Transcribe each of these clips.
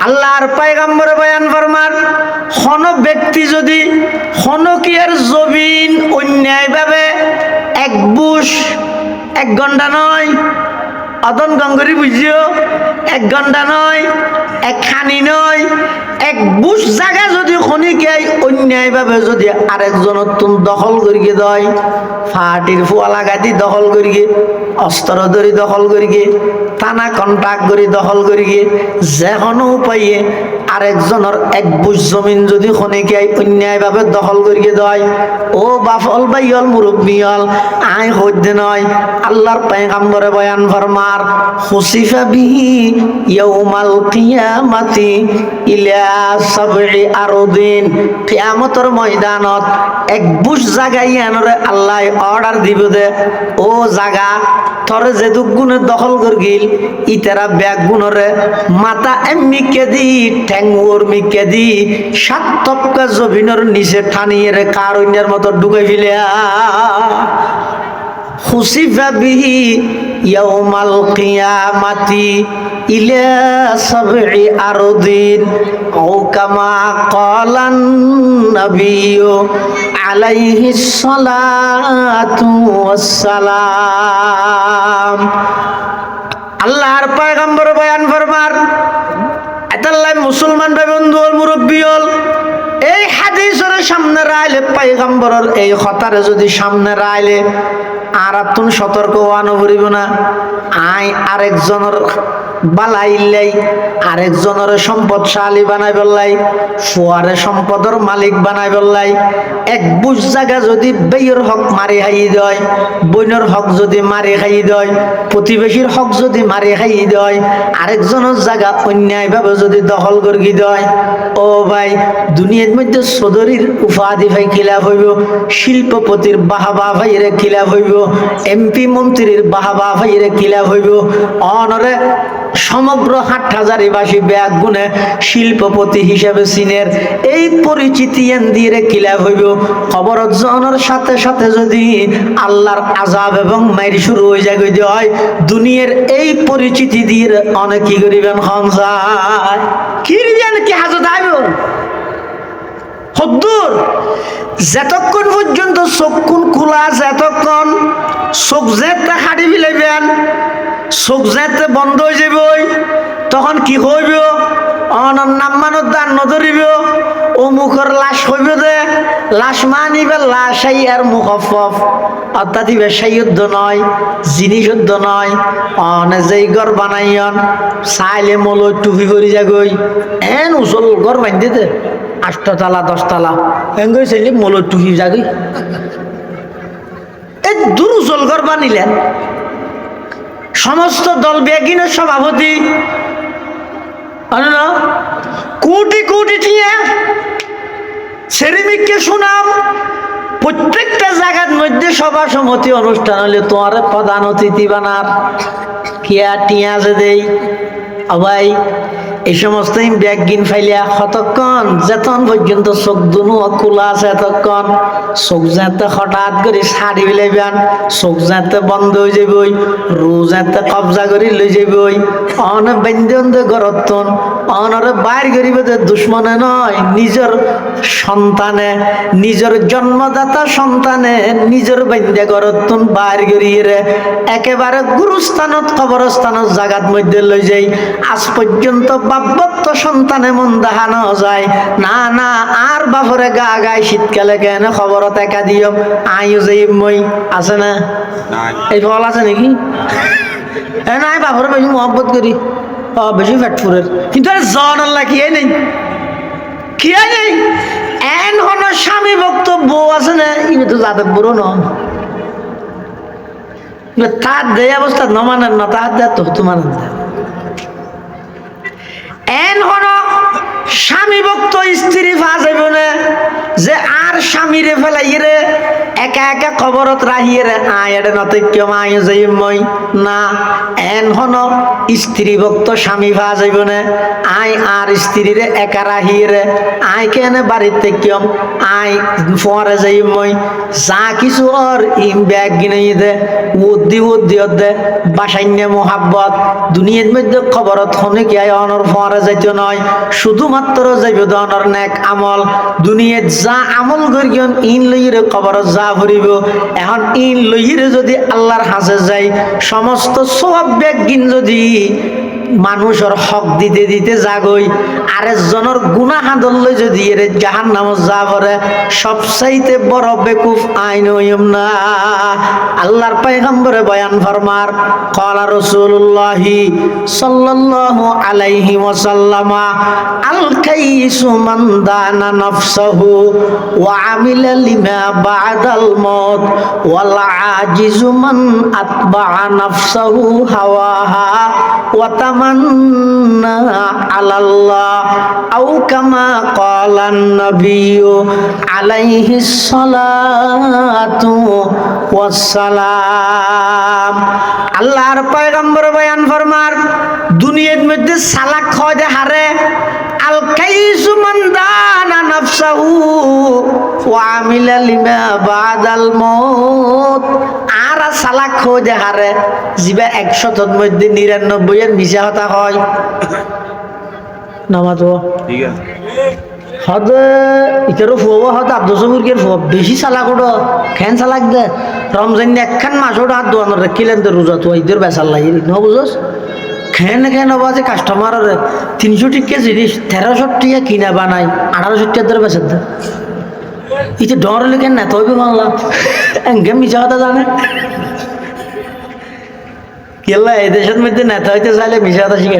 আল্লাহর পয়গম্বরে বয়ান ফরমান, কোন ব্যক্তি যদি হনকিয়ার জমিন অন্যায়ভাবে এক বুশ, 1 ঘন্টা নয়, অদন গঙ্গরি বুঝিও, 1 ঘন্টা নয়, 1 খানি নয়, 1 বুশ জায়গা যদি খনিকায় অন্যায়ভাবে যদি আরেকজনের তুম দখল করিয়ে দেয়, ফাটির ফুয়া লাগাতি দখল করিয়ে, অস্ত্র ধরি দখল করিয়ে, টানা কন্ট্রাক্ট করে দখল করিয়ে, যে কোনো উপায়ে আরেকজনের 1 বুশ জমিন যদি খনিকায় অন্যায়ভাবে দখল করিয়ে দেয়, ও বাফল বাইল মুরব্বী হল আই হইতে নয়, আল্লাহর পয়গম্বরে বয়ান ফরমার, খুসিফা বিহি ইয়াউমাল কিয়ামাতি ইলা সাবঈ আরদিন, কিয়ামতের ময়দানত 1 বুশ জায়গায় আনরে আল্লাহ অর্ডার দিব দে, ও জায়গা তোর যে দুগুণে দখল করগিল ইতারা ব্যাগ গুণরে মাথা এমনিকে দি ঠ্যাং ওরমিকে দি 7 তপকা জমিনের নিচে ঠানিয়ে রে কারুণ্যের মতো ঢুকে ফেলিয়া। খুসিফা বিহি ইয়াউমাল কিয়ামাতি ইলা সাবঈ আরদিন আও কামা ক্বালান নাবিয়্যু আলাইহিস সালাতু ওয়াস সালাম। আল্লাহর পয়গম্বর বয়ান ফরমার, এতাল্লাই মুসলমান ভাই বন্ধু হল মুরব্বী হল, এই হাদিসের সামনে রাইলে পয়গম্বরের এই কথারে যদি সামনে রাইলে আর তুন সতর্ক হওয়ানো করিব না। আই আরেকজনের বালাইলাই আরেকজনের সম্পদশালী বানাই বললাই, ফুয়ারে সম্পদের মালিক বানাই বললাই, 1 বুশ জায়গা যদি বেয়ের হক মারি খাই দেয়, বইনের হক যদি মারি খাই দেয়, প্রতিবেশীর হক যদি মারি খাই দেয়, আরেকজনের জায়গা অন্যায়ভাবে যদি দখল করি দেয়, ও ভাই দুনিয়ার মধ্যে চৌধুরীর উপাধি ভাই খিলাফ হইব, শিল্পপতির বাহাবা ভাইরে খিলাফ হইব, এমপি মন্ত্রীর বাহাবা ভাইরে খিলাফ হইব, অনরে সমগ্র হাটহাজারিবাসী ব্যাগ গুণে শিল্পপতি হিসেবে চীনের এই পরিচিতি দিয়ে খিলাফ হইব। খবর জনের সাথে সাথে যদি আল্লাহর আযাব এবং মাইর শুরু হয়ে যায়, হয় দুনিয়ার এই পরিচিতি দিয়ে অনেক কি করিবেন খনসায় কি জান কি হাজত আইব হদ্দুর, যতক্ষণ পর্যন্ত চক্ষুন খোলা আছে এতক্ষণ চোখ যেতে হাঁটি ফেলাইবেন, চোখ যেতে বন্ধ হয়ে যাব, তখন কি হইব, অনর নাম মানত দান নধরিব, ও মুখের লাশ হইব দে, লাশ মানিবে লাশাই আর মুখফফ, অর্থাৎ ব্যবসায়ীদ্ধ নয়, জিনিসদ্ধ নয়, অনে যেই ঘর বানাইন চাইলে মলো টুপি করি যাগই এন উচল ঘর বান্ধি দে 8 তলা 10 তলা এঙ্গই চাইলে মলো টুপি যাগই, এই দূর উচল ঘর বানিলেন। সমস্ত দল বেগিনের সভাপতি কোটি কোটি টিয়া সেরিমিককে শুনাম, প্রত্যেকটা জায়গার মধ্যে সভা সমিতি অনুষ্ঠান হলে তোমার প্রধান অতিথি বানার কিয়া টিয়া যে দেই ভাই, এই সমস্ত ব্যাগ গিন ফাইলিয়া কতক্ষণ যেতন পর্যন্ত চোখ দুনো খোলা আছে এতক্ষণ চোখ যাতে হঠাৎ করে ছাড়ি ফেলাইবেন, চোখ যাতে বন্ধ হয়ে যাবই, রু যাতে কবজা করে লই যাবই, অনে বেন্দে গরতন অনরে বাইর করিবে দুশ্মনে নয়, নিজের সন্তানে, নিজের জন্মদাতা সন্তানে নিজের বেন্দে গরতন বাইর করিয়ে একেবারে গুরুস্থানত কবরস্থানত জায়গার মধ্যে লই যাই। আজ পর্যন্ত বাপত্ব সন্তানে মন দেখানো যায় না, না আর বাপরে গা গায় শীতকালে কেন খবর দেখা দিও আইও যে মই আছে না, এই ফল আছে নাকি নাই বাপরে বেশি মহব্বত করি, বেশি ফ্যাট ফুরের, কিন্তু জন আল্লাহ কি নেই, কি নেই এন হন স্বামী ভক্ত বউ আছে না, ইনি তো যাদের বুড়ো ন তার দেয় অবস্থা নমানেন না, তার দেয় তো তোমার এন হন স্বামী ভক্ত স্ত্রী ফাঁস হইব না যে আর স্বামীরে ফেলাই রে একা একা খবরত রাহিয়ে রে আয় এডে নতে কেউ আয় যাই মই না এন হন স্ত্রী ভক্ত স্বামী ভা যাইব না আয় আর স্ত্রীরে একা রাহিয়ে রে আয় কেন বাড়িতে কেউ আয় ফোয়ারে যাই মই যা কিছু ওর ইম ব্যাগ গিনাই দে উদ্দি দে বাসাইন্য মোহাব্বত দুনিয়ার মধ্যে খবরত হনে কি আয় অনর ফোয়ারে যাইতে নয় শুধুমাত্র যাইব অনর নেক আমল দুনিয়াত যা আমল করিয়ন ইন লইরে খবরত যা ভরিব এখন ইন লইরে যদি আল্লাহর হাজে যাই সমস্ত সব ব্যাগিন যদি মানুষের হক দিতে দিতে যাগই আরেকজনের গুনাহ হাদল্লে যদি এর জাহান্নামে যা পড়ে সবচাইতে বড় বেকুফ আইন হইম না আল্লাহর পয়গম্বরে বয়ান ফরমার ক্বালা রাসূলুল্লাহি সাল্লাল্লাহু আলাইহি ওয়াসাল্লাম আল কাইসু মান দানা নাফসাহু ওয়া আমিলা লিমা বা'দাল মাউত ওয়াল আজিজু মান আতবা'a নাফসাহু হাওয়াহা ওয়া তামান্না আলাল্লাহ আও কামা ক্বালান নবিয়্যু আলাইহিস সালাতু ওয়াস সালাম আল্লাহর পয়গম্বর বয়ান ফরমার দুনিয়ার মধ্যে সালাক হয় যে হারে আল কাইসু মান দানা নাফসাহু ওয়া আমিলা লিমা বা'দাল মাউত আর সালাক হয় যে হারে জিবা 100 এর মধ্যে 99 এর মিছা কথা হয় নামাতো ঠিক আছে হদ ইতারো ফুয়া হদ আব্দুল সবুরকের ফুয়া বেশি সালাক ওটা খেন সালাক দে রমজান একখান মাস ওটা হাত দোয়ানোর রেখিলেন তো রোজা তো ইদের বেসাল লাগে ন বুঝোস খেন বাজে কাস্টমার 300 টিকা জিনিস 1300 টিকা কিনা বানাই 1800 টিকা ধরে বেসার দে ইতে ডর লেখেন না তবে বাংলা এঙ্গে মিছা কথা জানে কেলা এই দেশের মধ্যে নেতা হইতে চাইলে মিশা কথা শিখে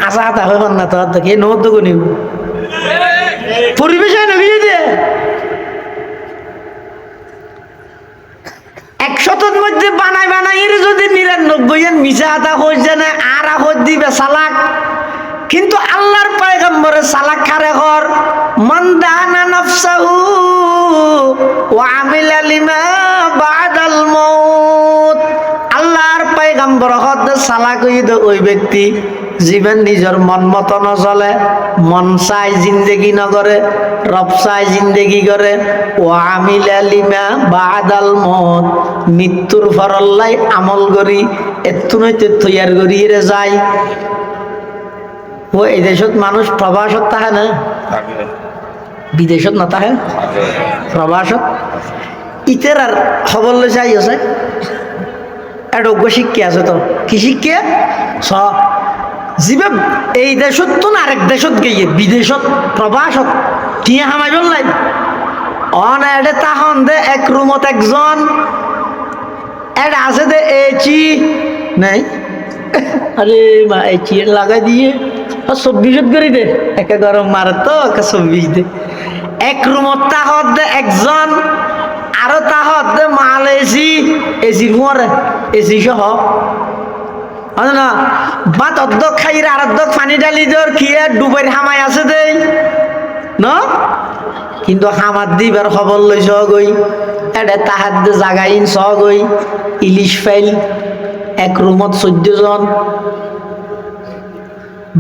আসা হাতা হয় নেতা হাত কে নদ নিব পরিবেশ নবী দিয়ে 100 মধ্যে বানাই যদি 99 এর মিশা হাতা হইছে না আর হই দিবে সালাক কিন্তু আল্লাহর পয়গম্বরের সালাক খারে ঘর মান দানা নাফসাহু ওয়া আমিলা লিমা বা'দাল মাউত আল্লাহর পয়গম্বর হদ সালাক হইদ ওই ব্যক্তি জীবন নিজের মন মতো নচলে মন চাই জিন্দেগি নগরে রব চাই জিন্দেগি করে ও আমিলা লিমা বা'দাল মাউত মৃত্যুর ফরল্লাই আমল করি এত্তু নইতে তৈয়ার করিয়ে যায় ও এই দেশত মানুষ প্রবাসত থাকে না বিদেশত না থাকে প্রবাসত ইতের আর খবর লই যাই আছে একটা শিক্ষা আছে তো কি শিক্ষা স জীবে এই দেশত তো আরেক দেশত গিয়ে বিদেশত প্রবাসত টিয়া হামাই বললাই অন এডে তাহন দে এক রুমত একজন এড আছে দে এচি নাই আরে মা এচি লাগাই দিয়ে 24 করে দে একে গরম মারে তো 24 দে এক রুমত তাহত দে একজন আরো তাহত দে মাল এসি মরে এসি সহ না বাত অর্ধক খাইরে আর অর্ধক পানি ডালি দর কি ডুবের হামাই আছে দে না কিন্তু হামার দিবার খবর লই সগই এডে তাহার দে জাগাইন সগই ইলিশ ফাইল এক রুমত 14 জন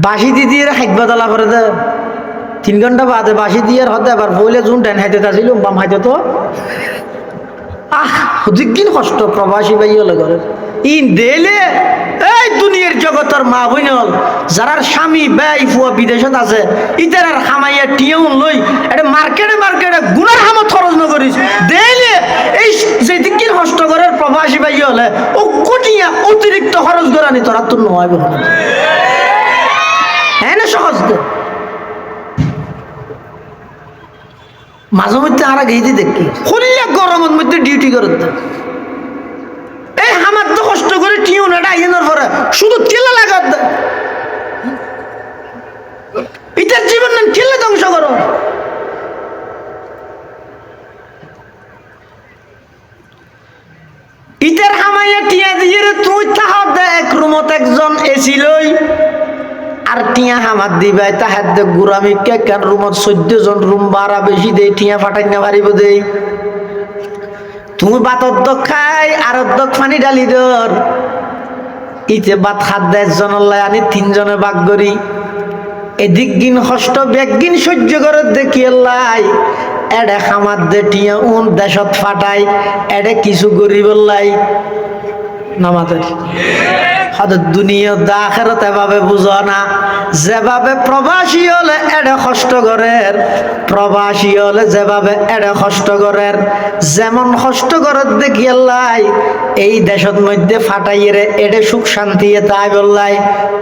বাসি দিয়ে খাইবা দলা করে দে 3 ঘন্টা বাদে বাসি দিয়ে হতে আবার বইলে জুন টেন হাইতে আসিল বাম হাইতে তো দিন কষ্ট প্রবাসী ভাই হলে করে ইন দেলে এই দুনিয়ার জগতের মা বইন হল যারা স্বামী ব্যয় ফুয়া বিদেশত আছে ইতার আর খামাইয়া টিয়ন লই এটা মার্কেটে গুনার হামত খরচ ন করিস দেলে এই যে দিন কষ্ট করে প্রবাসী ভাই হলে ও কোটিয়া অতিরিক্ত খরচ করানি তোরা তো নয় হ্যাঁ না সহজ দে মাঝে মধ্যে আর গেইতে দেখি খুললে গরমের মধ্যে ডিউটি করে এই আমার তো কষ্ট করে টিউন এটা আইনের পরে শুধু তেলে লাগাত দে এটার জীবন নাম তেলে ধ্বংস করো ইটার হামাইয়া টিয়া দিয়ে তুই তাহার দে এক রুমত একজন এসি লই আর টিয়া হামার দিবাই তাহার দে গুরামি কেন রুমত 14 জন রুম ভাড়া বেশি দে টিয়া ফাটাই না পারিব দে তুমি বাত অর্ধক খাই আর অর্ধক পানি ডালি দর ইতে বাত হাত দেয় জনল্লাই আনি তিনজনে বাগ করি এদিক গিন কষ্ট বেগিন সহ্য করে দেখি আল্লাহ এডে খামার দে টিয়া উন দেশত ফাটাই এডে কিছু গরিব লাই নামাজের হঠাৎ দুনিয়া আখিরাত এভাবে বুঝো না যেভাবে প্রবাসী হলে এডে কষ্ট করের প্রবাসী হলে যেভাবে এডে কষ্ট করের যেমন কষ্ট করে দেখি আল্লাহ এই দেশের মধ্যে ফাটাইয়ে এডে সুখ শান্তি তাই বললাই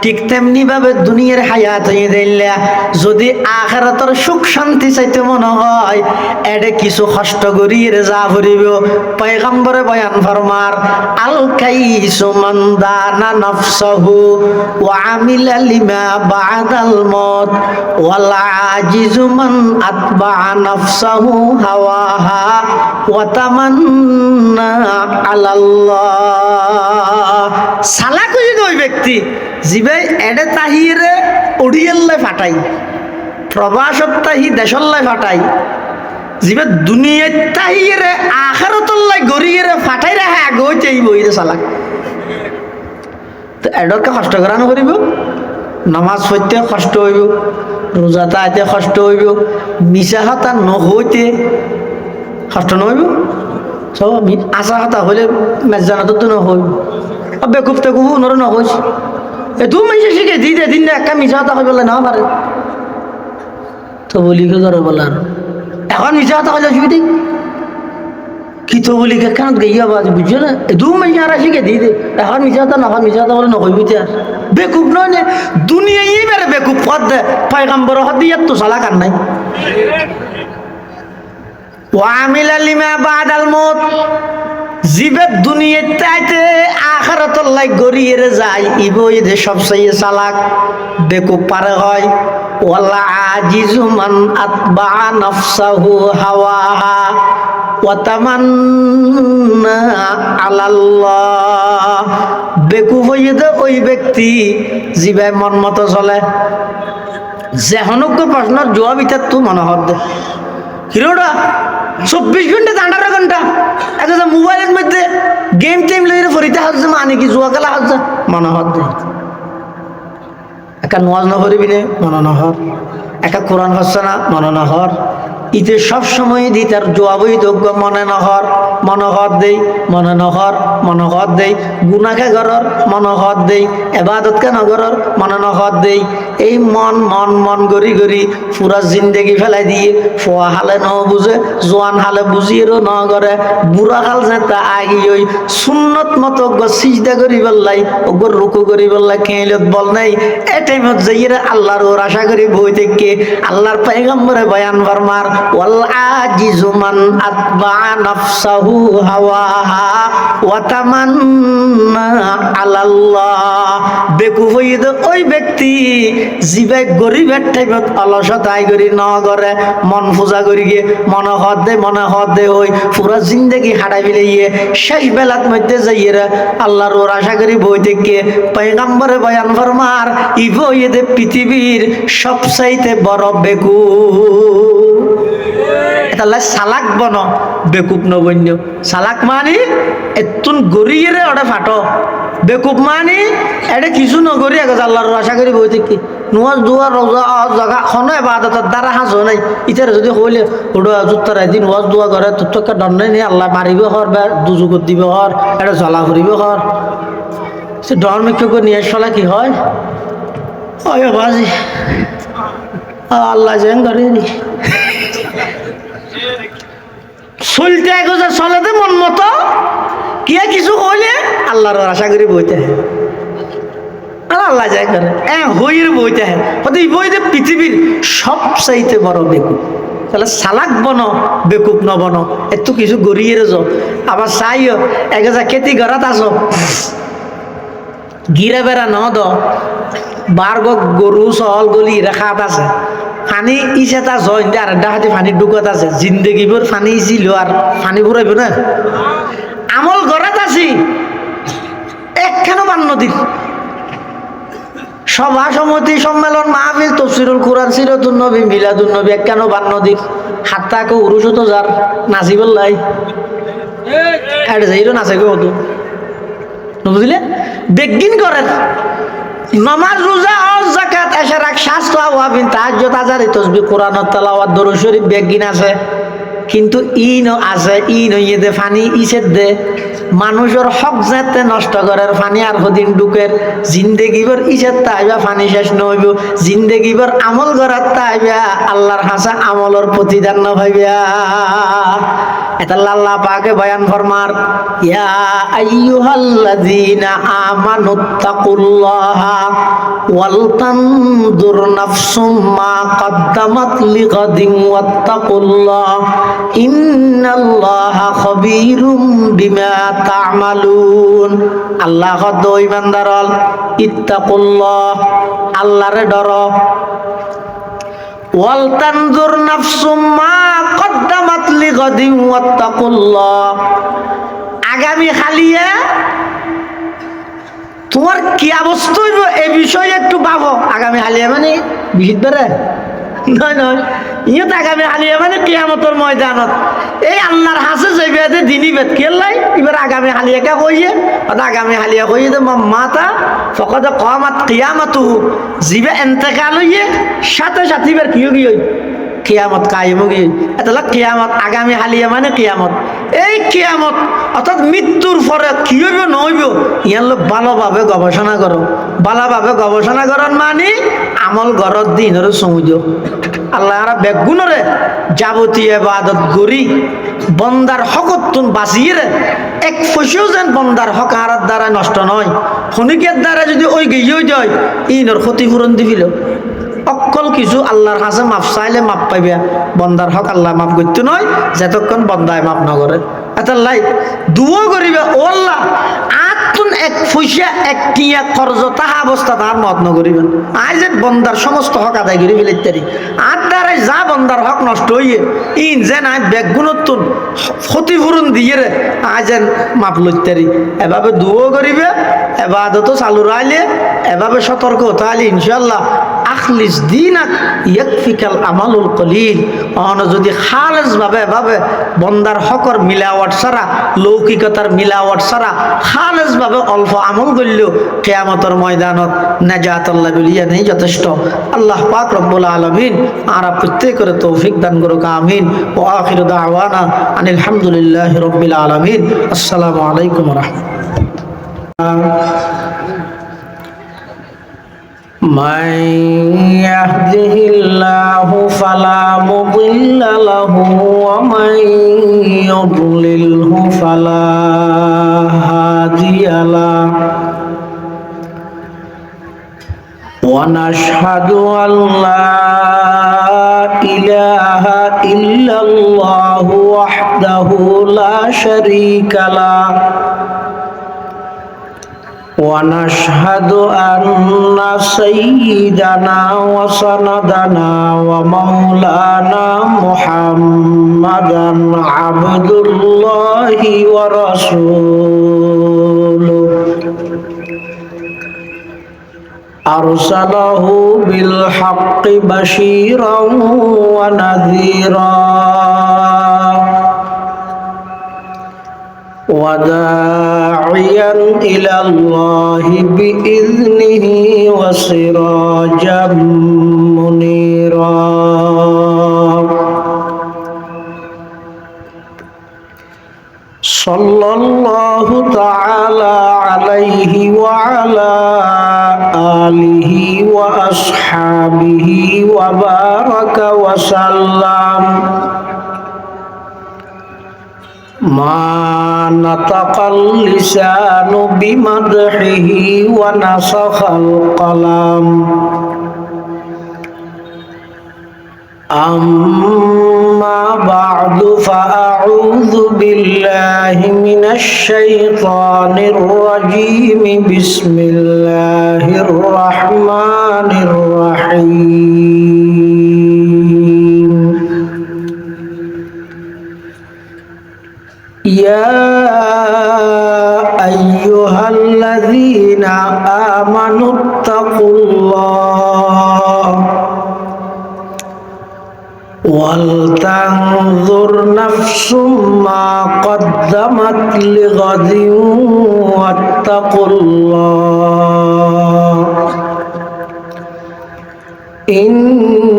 ঠিক তেমনি ভাবে দুনিয়ার হায়াত হয়ে দিল্লা যদি আখিরাতের সুখ শান্তি চাইতে মনে হয় এডে কিছু কষ্ট করিয়ে যা ফুরিব পয়গম্বরে বয়ান ফরমার আল কাইসু মান দানা নাফসাহু ওয়া আমিলা লিমা বাদাল মউত ওয়াল আজিজু মান আতবা নাফসাহু হাওয়াহা ওয়া তামান্না আলাল্লাহ সালাক হই ওই ব্যক্তি জিবে এডে তাহিরে ওড়িয়াল্লে ফাটাই প্রবাসত তাহি দেশল্লাই ফাটাই জিবে দুনিয়াত তাহিরে আখিরাতল্লাই গরিয়ে ফাটাই রাখে আগইতেই বইরে সালাক তো এডরকে কষ্ট করানো করিব নামাজ পড়তে কষ্ট হইব রোজা তাইতে কষ্ট হইব মিশা হতা নহইতে কষ্ট নহইব সব আশা হতা হইলে মেজানাত তো নহইব বেকুব টেকুব নর নহইস এ দু মাসে শিখে দি দে দিন একটা মিশা হতা হইব না পারে তো বলি কে করে বলার এখন মিশা হতা হইলে অসুবিধা কি তো বলি কেন গিয়া বাজ বুঝছো না দু মাসে আর শিখে দি দে এখন মিশা হতা না মিশা হতা বলে নহইবি আর বেকুব নয় নে দুনিয়ায় বেড়ে বেকুব পদ দে পয়গম্বর হদিয়াত তো সালা কার নাই ওয়ামিলা লিমা বাদাল মউত জিবে দুনিয়াতে আইতে আখিরাতর লাই গরিয়ে যায় ইবই দে সবচেয়ে চালাক বেকুব পারে হয় ওয়ালা আজিজু মান আতবা নাফসাহু হাওয়াহা ওয়া তামান্না আলাল্লাহ বেকুব হইয়ে দে ওই ব্যক্তি জিবে মন মতো চলে যেহনক প্রশ্নের জবাব ইতার তো মনে হত দে হিরোটা 24 ঘন্টা 18 ঘন্টা একটা মোবাইলের মধ্যে গেম টেম লইরে ফরিতে হচ্ছে মানে কি জুয়া খেলা হচ্ছে মনে হত দে একা নামাজ না পড়বি না মনে না হর একা কোরআন হচ্ছে না মনে না হর ইতে সব সময় দি তার জবাবই যোগ্য মনে নহর মনোহর দেই মনে নহর মনোহর দেই গুনাকে ঘরর মনোহর দেই এবাদতকে নগরর মনে নহর দেই এই মন মন মন গড়ি গড়ি পুরা জিন্দেগি ফেলাই দিয়ে ফোয়া হালে ন বুঝে জোয়ান হালে বুঝিয়েরও ন করে বুড়া হাল যে তা আগি ওই সুন্নত মতো সিজদা করি বললাই ওগর রুকু করি বললাই খেলত বল নাই এ টাইমত যাইয়ে আল্লাহর ওর আশা করি বই থেকে আল্লাহর পয়গম্বরে বয়ান ফরমার ওয়াল আজিজু মান আতবা নাফসাহু হাওয়াহা ওয়া তামান্না আলাল্লাহ বেকুফ হইদ ওই ব্যক্তি জিবে গরিবের টাইমত অলসতাই করি ন করে মন পূজা করি গিয়ে মনে হদ দে ওই পুরা জিন্দেগি হাঁটাই ফেলিয়ে শেষ বেলার মধ্যে যাইয়ে আল্লাহর ওর আশা করি বই থেকে পয়গম্বরে বয়ান ফরমার ইবো ইদে পৃথিবীর সবচাইতে বড় বেকুফ তাহলে সালাক বন বেকুব নবন্য সালাক মানি এতুন গড়িয়ে ওটা ফাটো বেকুব মানি এটা কিছু নগরি আগে আল্লাহর আশা করি বই থেকে নুয়াজ দুয়ার রোজা জায়গা খনো এবাদতের দ্বারা হাজ নাই ইতার যদি হইলে ওটা জুত্তার দিন ওয়াজ দোয়া করে তোর তো একটা ডর নেই আল্লাহ মারিব হর বা দুজুগত দিব হর এটা জ্বলা ফুরিব হর সে ডর মুখ্য করে নিয়ে চলা কি হয় বাজি আল্লাহ যেন করে নি চলতে এগোজা চলেতে মন মতো কিয়া কিছু হইলে আল্লাহর আশা করি বইতে আল্লাহ যাই করে হইয়ের বইতে হতে বইতে পৃথিবীর সবচাইতে বড় বেকুব তাহলে সালাক বনো বেকুব ন বনো এত কিছু গড়িয়ে যাও আবার চাইও এগোজা খেতি ঘরাত আসো গিরা বেড়া ন দ বার্গ গরু সহল গলি রেখাত আছে পানি ইসেটা জয় আর ডাহাতে পানি ডুকত আছে জিন্দগিবোৰ পানি ইছিল আর পানি ঘুরাইব না আমল ঘরাত আছি একখানো বান নদীর সভা সমিতি সম্মেলন মাহফিল তফসিরুল কুরআন সিরাতুন নবী মিলাদুন নবী একখানো বান নদীর হাত্তাকে উরুসত যার নাজিবুল্লাহ এটা যাইরো না গো তো বুঝলে বেগিন করেন নামাজ রোজা হজ যাকাত এশরাক শাস্ত্র ওয়াবিন তাহাজ্জুদ আজারি তাসবিহ কোরআন তেলাওয়াত দরুদ শরীফ বেগিন আছে কিন্তু ইনো আছে ইন হইয়ে দে ফানি ইসের দে মানুষের হক যাতে নষ্ট করার ফানি আর হদিন ডুকের জিন্দেগিবর ইসের তাইবা ফানি শেষ নইব জিন্দেগিবর আমল করার তাইবা আল্লাহর হাসা আমলের প্রতিদান ন ভাইবা এটা আল্লাহ পাকে বয়ান ফরমার ইয়া আইয়ুহাল্লাযীনা আমানুত্তাকুল্লাহা ওয়াল তানজুর নাফসুম মা কদ্দামাত লিগাদিন ওয়াত্তাকুল্লাহ ইন্নাল্লাহা খাবীরুম বিমা তা'মালুন আল্লাহ কদ ইমানদারল ইত্তাকুল্লাহ আল্লাহরে ডরো ওয়াল তানজুর নাফসুম মা কদ্দামাত লিগাদিন ওয়াত্তাকুল্লাহ আগামী খালিয়া তোমার কি অবস্থা হইব এই বিষয়ে একটু ভাবো আগামী হালিয়া মানে বিহিত বেড়ে নয় নয় ইয়ে তো আগামী হালিয়া মানে কিয়ামতের ময়দানত এই আল্লাহর হাসে যাইবে দিনই বেদ কেলাই এবার আগামী হালিয়াকে কইয়ে আগামী হালিয়া কইয়ে দে মাতা ফকদ কামাত কিয়ামাতুহু জিবে ইন্তেকাল হইয়ে সাথে সাথে এবার কি হই কিয়ামত কায়েম হই এটা কিয়ামত আগামী হালিয়া মানে কিয়ামত এই কিয়ামত অর্থাৎ মৃত্যুর পরে কি হইব নইব ইয়ার লোক ভালোভাবে গবেষণা করো ভালোভাবে গবেষণা করার মানে আমল গরত দিনের সমুদ্র আল্লাহ আর বেগুনরে যাবতীয় ইবাদত করি বন্দার হকতুন বাঁচিয়ে রে এক পয়সাও যেন বন্দার হক আর দ্বারা নষ্ট নয় খনিকের দ্বারা যদি ওই গিয়ে যায় ইনর ক্ষতিপূরণ দিবিল অকল কিছু আল্লাহর হাসে মাপ চাইলে মাপ পাইবে বন্দার হক আল্লাহ মাপ করতে নয় যতক্ষণ বন্দায় মাপ না করে এতাল্লাই দুও করিবে ও আল্লাহ আতুন এক পয়সা এক টিয়া খরচ তাহা অবস্থা তার মত নকরিবেন আজ বন্দার সমস্ত হক আদায় করে ফেলে ইত্যাদি আর দ্বারাই যা বন্দার হক নষ্ট হইয়ে ইন যেন আজ বেগুনতুন ক্ষতিপূরণ দিয়ে রে আজ মাপ লইতারি এভাবে দুও করিবে এবাদত চালু রাইলে এভাবে সতর্ক হতে আলি ইনশাল্লাহ আখলিস দিনাক ইয়াকফিকাল আমালুল কলিল অন যদি খালেস ভাবে বন্দার হকর মিলাওয়াট ছাড়া লৌকিকতার মিলাওয়াট ছাড়া খালেস ভাবে অল্প আমল করলেও কিয়ামতের ময়দানত নাজাত আল্লাহ বলিয়া নেই যথেষ্ট আল্লাহ পাক রব্বুল আলামিন আর প্রত্যেকের তৌফিক দান করুক আমিন ও আখির দাওয়ানা আনিল হামদুলিল্লাহি রাব্বিল আলামিন আসসালামু আলাইকুম ওয়া রাহমাতুল্লাহ من يهده الله فلا مضل له ومن يضلله فلا هادي له ونشهد أن لا إله إلا الله وحده لا شريك له ونشهد أن سيدنا وسندنا ومولانا محمدا عبد الله ورسوله أرسله بالحق بشيرا ونذيرا وداعيا إلى الله بإذنه وسراجا منيرا صلى الله تعالى عليه وعلى آله وأصحابه وبارك وسلم ما نطق اللسان بمدحه ونسخ القلم أما بعد فأعوذ بالله من الشيطان الرجيم بسم الله الرحمن الرحيم يا أيها الذين آمنوا اتقوا الله ওয়ালতানযুর নাফসুম মা কদ্দামাত লিগাদিন ওয়াত্তাকুল্লাহ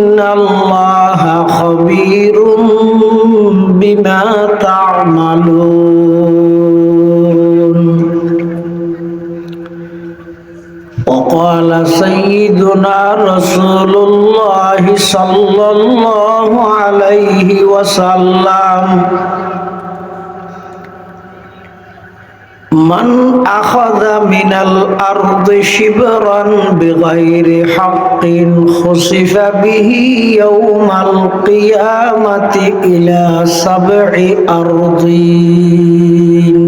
ইন্নাল্লাহা খাবীরুম বিমা তা'মালুন। وقال سيدنا رسول الله صلى الله عليه وسلم من أخذ من الأرض شبرا بغير حق خسف به يوم القيامة إلى 7 أرضين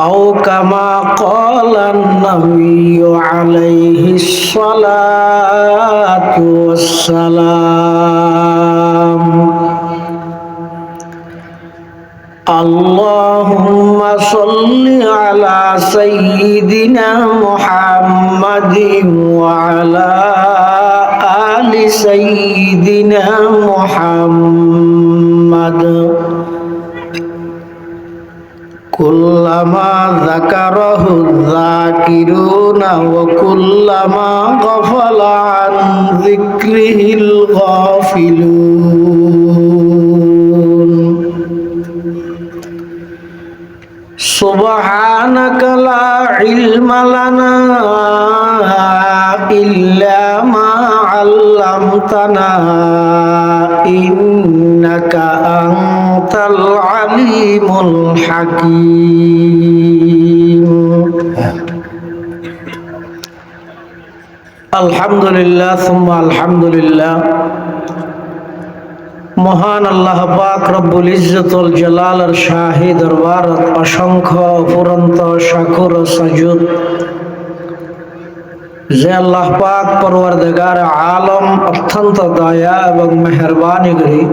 أو كما قال النبي عليه الصلاة والسلام اللهم صل على سيدنا محمد وعلى آل سيدنا محمد كلما ذكره الذاكرون وكلما غفل عن ذكره الغافلون سبحانك لا علم لنا إلا ما علمتنا إنك أنت العليم الحكيم الحمد لله ثم الحمد لله মহান আল্লাহ পাক রব্বুল ইজ্জতুল জালালের শাহী দরবারত অসংখ্য অফুরন্ত শাকুর ও সাজুদ যে আল্লাহ পাক পরওয়ারদিগার আলম অত্যন্ত দয়া এবং মেহেরবানি করি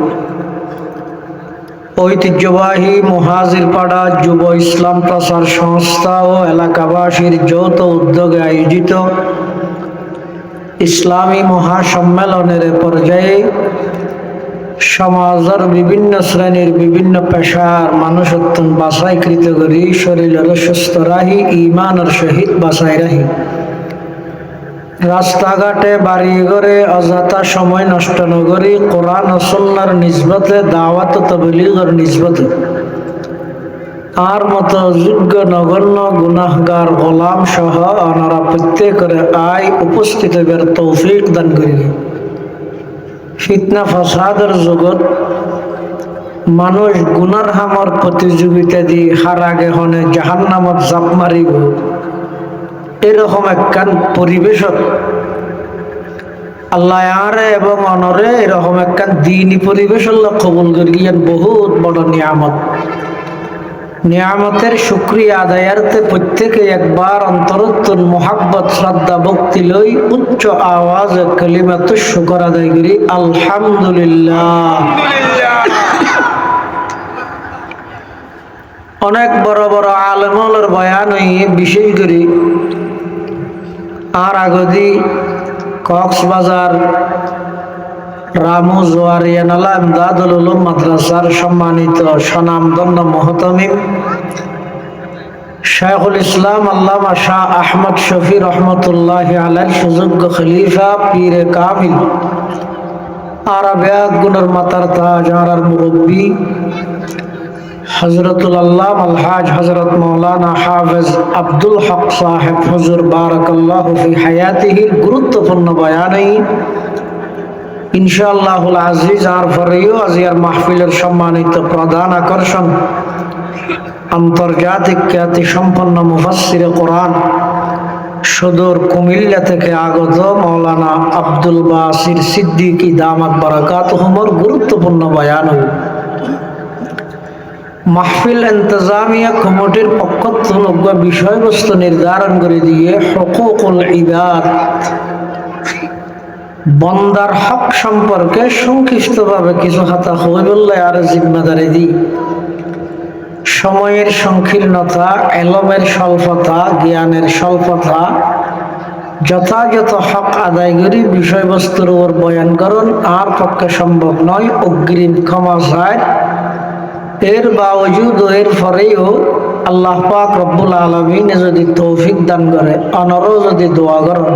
ঐতিহ্যবাহী মুহাজিরপাড়া যুব ইসলাম প্রচার সংস্থা ও এলাকাবাসীর যৌথ উদ্যোগে আয়োজিত ইসলামী মহাসম্মেলনের পর্যায়ে সমাজের বিভিন্ন শ্রেণীর বিভিন্ন পেশার মানুষ অত্যন্ত বাছাইকৃত করি শরীরের সুস্থ রাহি ইমানের সহিত বাছাই রাহি রাস্তাঘাটে বাড়ি ঘরে অযথা সময় নষ্ট নগরী কোরআন ও সুন্নাহর নিসবতে দাওয়াত ও তাবলীগের নিসবতে আর মতো যোগ্য নগণ্য গুনাহগার গোলাম সহ ওনারা প্রত্যেকের আয় উপস্থিত হইবার তৌফিক দান করি। ফিতনা ফাসাদের জগৎ মানুষ গুনার হামর প্রতিযোগিতা দিয়ে হার আগে হনে জাহান্নামত জাপ মারিব এরকম একখান পরিবেশত আল্লাহ আরে এবং অনরে এরকম একখান দিনই পরিবেশ আল্লাহ কবুল করিয়েন বহুত বড় নিয়ামত। নিয়ামতের শুকরিয়া আদায়ার্থে প্রত্যেকে একবার অন্তরত্তর মোহাব্বত শ্রদ্ধা ভক্তি লই উচ্চ আওয়াজে কালিমাত শুকর আদায় করি আলহামদুলিল্লাহ। অনেক বড় বড় আলেমলের বয়ান হইয়ে বিশেষ করে আর আগদি কক্সবাজার রামু জোয়ারিয়ানালা ইমদাদুল উলুম মাদ্রাসার সম্মানিত স্বনামধন্য মুহতামিম শাইখুল ইসলাম আল্লামা শাহ আহমদ শফি রহমতুল্লাহ আলাইহির সুযোগ্য খলিফা পীরে কামিল আরবিয়াত গুণের মাতার তাজ আর মুরব্বী হযরতুল আল্লামা আলহাজ হযরত মাওলানা হাফেজ আব্দুল হক সাহেব হুজুর বারাকাল্লাহু ফি হায়াতিহির গুরুত্বপূর্ণ বয়ানে ইনশাআল্লাহুল আজিজ আর ফরিও আজিয়ার মাহফিলের সম্মানিত প্রধান আকর্ষণ আন্তর্জাতিক খ্যাতি সম্পন্ন মুফাসসিরে কোরআন সুদূর কুমিল্লা থেকে আগত মাওলানা আব্দুল বাসির সিদ্দিকী দামাত বারাকাতুহুমর গুরুত্বপূর্ণ বয়ান। মাহফিল ইন্তজামিয়া কমিটির পক্ষ থেকে বিষয়বস্তু নির্ধারণ করে দিয়ে হুকুকুল ইবাদ বন্দার হক সম্পর্কে সংক্ষিপ্তভাবে কিছু কথা হই বললে আর জিম্মাদারি দিই। সময়ের সংকীর্ণতা, এলমের স্বল্পতা, জ্ঞানের স্বল্পতা যথাযথ হক আদায় করি বিষয়বস্তুর উপর বয়ান করুন আর পক্ষে সম্ভব নয়, অগ্রিম ক্ষমা চায়। এর বাওজুদ এর পরেও আল্লাহ পাক রব্বুল আলামিন যদি তৌফিক দান করে, অনরও যদি দোয়া করেন,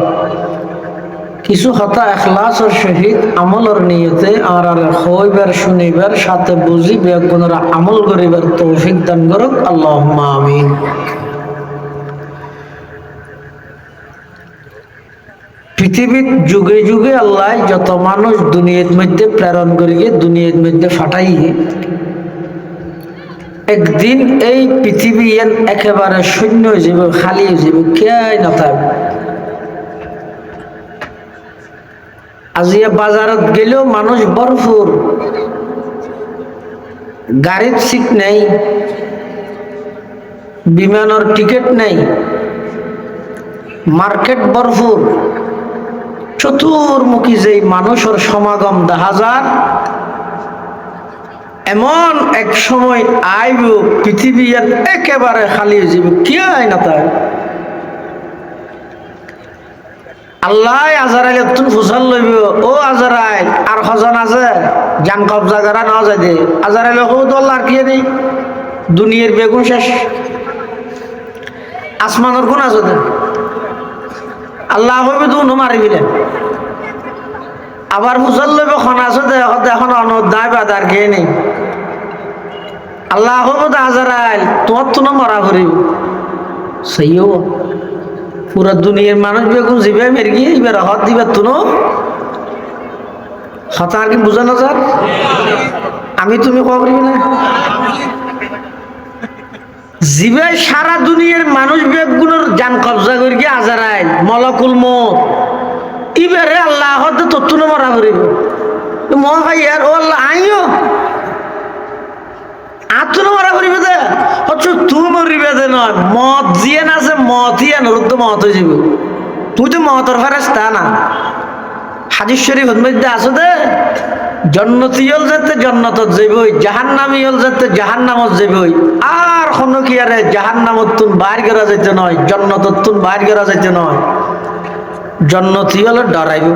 কিছু কথা এখলাসের সহিত আমলের নিয়তে আর হইবার শুনিবার সাথে বুঝি বেগুনরা আমল করিবার তৌফিক দান করুক, আল্লাহুম্মা আমিন। পৃথিবীর যুগে যুগে আল্লাহ যত মানুষ দুনিয়ার মধ্যে প্রেরণ করিয়ে দুনিয়ার মধ্যে ফাটাইয়ে, একদিন এই পৃথিবী একেবারে শূন্য হয়ে যাবে, খালি হয়ে যাবে, কে না থাকবে। আজিয়া বাজারত গেলেও মানুষ ভরপুর, গাড়ির সিট নেই, বিমানের টিকিট নেই, মার্কেট ভরপুর, চতুর্মুখী যে মানুষের সমাগম দেখা যায়। এমন এক সময় আইব পৃথিবী একেবারে খালি হয়ে যাবে, কে আয় না তাই। আল্লাহ আজারাইল তুন ফুসাল লইব, ও আজারাইল আর হজন আছে জান কবজা করা না যায় দে। আজারাইল হৌদ আল্লাহ আর কি নেই, দুনিয়ার বেগুন শেষ, আসমানের গুণ আছে দে। আল্লাহ হইবে তো উনো মারিবিলেন, আবার ফুসাল লইব খন আছে দে, এখন অনদায় বাদার খেয়ে নেই। আল্লাহ হইব তো আজারাইল তোমার তো না মরা করিব, সেইও পুরা দুনিয়ার মানুষ বেগুন জিবে মেরে গিয়ে এবার হত দিবার তুনো হতা আর কি বুঝানো যাক। আমি তুমি কব না জিবে সারা দুনিয়ার মানুষ বেগুনের জান কবজা করি গিয়ে আজারাইল মলকুল মত ইবারে আল্লাহ হতে তত্তুনো মরা করিব মহাই আর ও আল্লাহ আইও আতুনো মরা করিবে দে হচ্ছে তুই মরিবে দে নয়, মত জিয়ে না আছে মত ইয়ে নরুদ্ধ মত হয়ে যাবে। তুই তো মতর ফেরেশতা না। হাদিস শরীফের মধ্যে আছে দে জন্নতি হল যেতে জন্নতত যাইবই, জাহান্নামী হল যেতে জাহান্নামত যাইবই। আর কোনো কি আরে জাহান্নামত তুন বাইর করা যাইতে নয়, জন্নতত তুন বাইর করা যাইতে নয়। জন্নতি হলে ডরাইব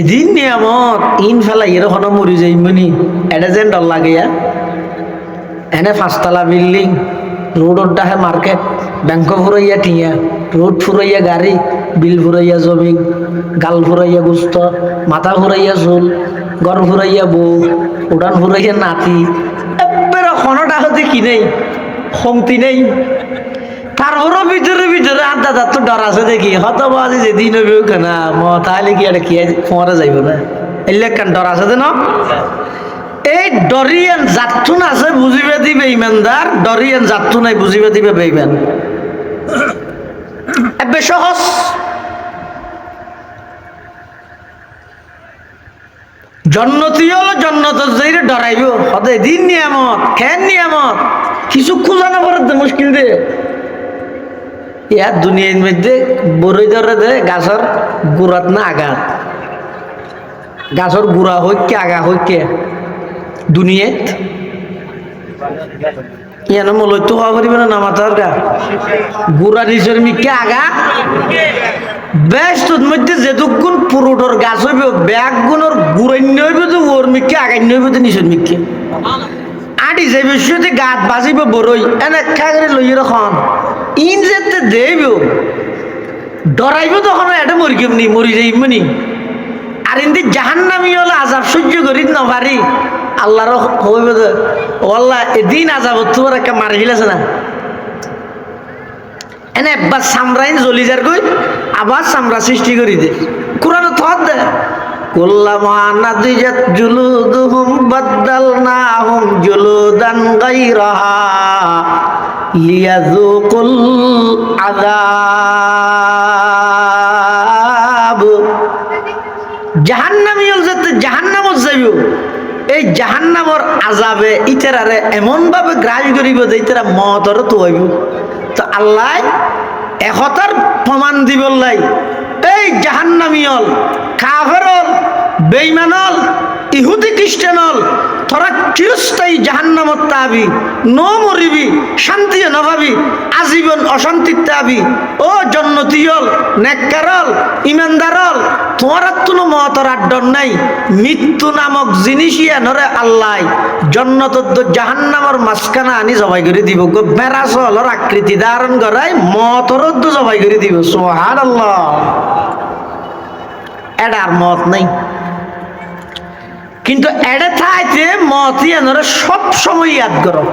এদিন নিয়ামত ইন ফেলা এরকম মরি যাইমনি এটা যেন ডর লাগে। এনে 5 তলা বিল্ডিং, রোডর ডাহে মার্কেট, ব্যাংক ফুরাইয়া টিয়া, রোড ফুরাইয়া গাড়ি, বিল ফুরাইয়া জমি, গাল ফুরাইয়া গুস্ত, মাথা ফুরাইয়া চুল, ঘর ফুরাইয়া বউ, উড়ান ফুরাইয়া নাতি, এবারে খনটা হতে কি নেই, খমতি নেই। তারপরও ভিতরে ভিতরে আড্ডা তার তো ডর আছে দেখি, হত বাজে যেদিন হইব কেনা তাহলে কি এটা কি ফোঁয়ারা যাইব না, এলে কেন ডর আছে না। এই ডরিয়ান জাতুন আছে বুঝিবে দিবে ইমানদার, ডরিয়ান জাতু নাই বুঝিবে দিবে বেঈমান। এবে সহজ জন্নতি হলো জন্নত যাইরে ডরাইব হতে দিন নিয়ামত খেন নিয়ামত কিছু খুঁজানো পড়ে মুশকিল দে। ইয়ার দুনিয়ার মধ্যে বরই ধরে দে গাছের গুড়াত না আঘাত, গাছের গুড়া হইকে আগা হইকে দুনিয়াত ইয়ানো মলই তো হওয়া করিবে না মাথার গা গুড়া নিচের মিকে আগা বেশ তোর মধ্যে যেটুকুন পুরোটোর গাছ হইবে ব্যাগ গুণর গুড়ান্য হইবে তো ওর মিকে আগান্য হইবে তো নিচের মিকে আটি যাইবে শুতে গাত বাজিবে বড়ই এনে খাগরে লইয়ে রখন ইন যেতে দেব ডরাইব তখন এটা মরি কেমনি মরি যাইবনি। আর ইন্দি জাহান্নামী হলে আজাব সহ্য করি না পারি আল্লাহর হইবে তো ও আল্লাহ এদিন আজাব তোমার একটা মারি ফেলেছে না এনে একবার সামরাইন জ্বলি যার কই আবার সামরা সৃষ্টি করি দে কোরআন থর দে কুল্লামা নাদিজাত জুলুদুহুম বাদদালনাহুম জুলুদান গায়রাহা লিয়াযুকুল আযাব। জাহান্নামী হল যেতে জাহান্নামত যাইব এই জাহান্নামর আযাবে ইতারারে এমন ভাবে গ্রাস করিব যে ইতারা মতর তো হইব। তো আল্লাহ একতার প্রমাণ দিবলাই এই জাহান্নামী হল কাফের হল বেঈমান হল ইহুদি খ্রিস্টান হল তোরা চিরস্থায়ী জাহান্নামত তাবি, ন মরিবি, শান্তি নভাবি, আজীবন অশান্তির তাবি। ও জন্নতি হল, নেককার হল, ইমানদার হল, তোমার কোনো মতর আড্ডর নাই। মৃত্যু নামক জিনিসই নরে আল্লাহ জন্নত জাহান্নামর মাঝখানা আনি জবাই করে দিব। গো বেড়াস হলর আকৃতি ধারণ করাই মতর জবাই করে দিব। সুবহানাল্লাহ। এটার মত নাই, কিন্তু এডে থাইতে মত ইয়ানরে সব সময় ইয়াদ করো।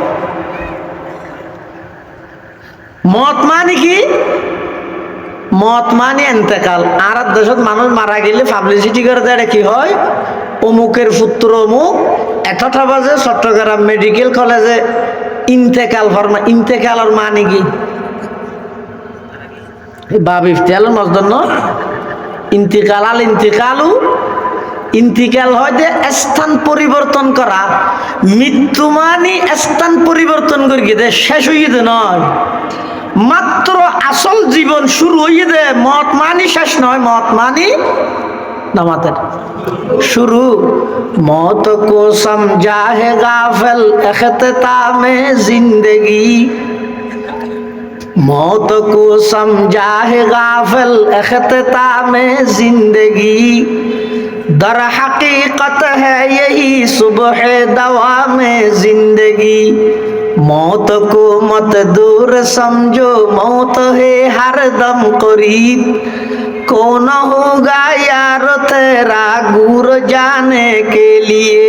মত মানে কি? মত মানে এন্তেকাল। আর দেশত মানুষ মারা গেলে পাবলিসিটি করে দেয় কি হয়, অমুকের পুত্র অমুক এতটা বাজে চট্টগ্রাম মেডিকেল কলেজে ইন্তেকাল ফরমা। ইন্তেকালের মানে কি? বাব ইফতিয়াল মজদন ইন্তিকাল আল ইন্তিকালু, ইন্তিকাল হয় যে স্থান পরিবর্তন করা। মৃত্যু মানে স্থান পরিবর্তন করি দে, শেষ হইয়ে দে নয়, মাত্র আসল জীবন শুরু হইয়ে দে। মত মানি শেষ নয়, মত মানি নামাতের শুরু। মত কো সমঝা হে গাফিল ইখতিতামে জিंदगी, मौत को समझा है गाफिल इख्तितामे जिंदगी, दर हकीकत है यही सुबह दवा में जिंदगी, मौत को मत दूर समझो मौत है हर दम करीब, कौन होगा यार तेरा गुर जाने के लिए।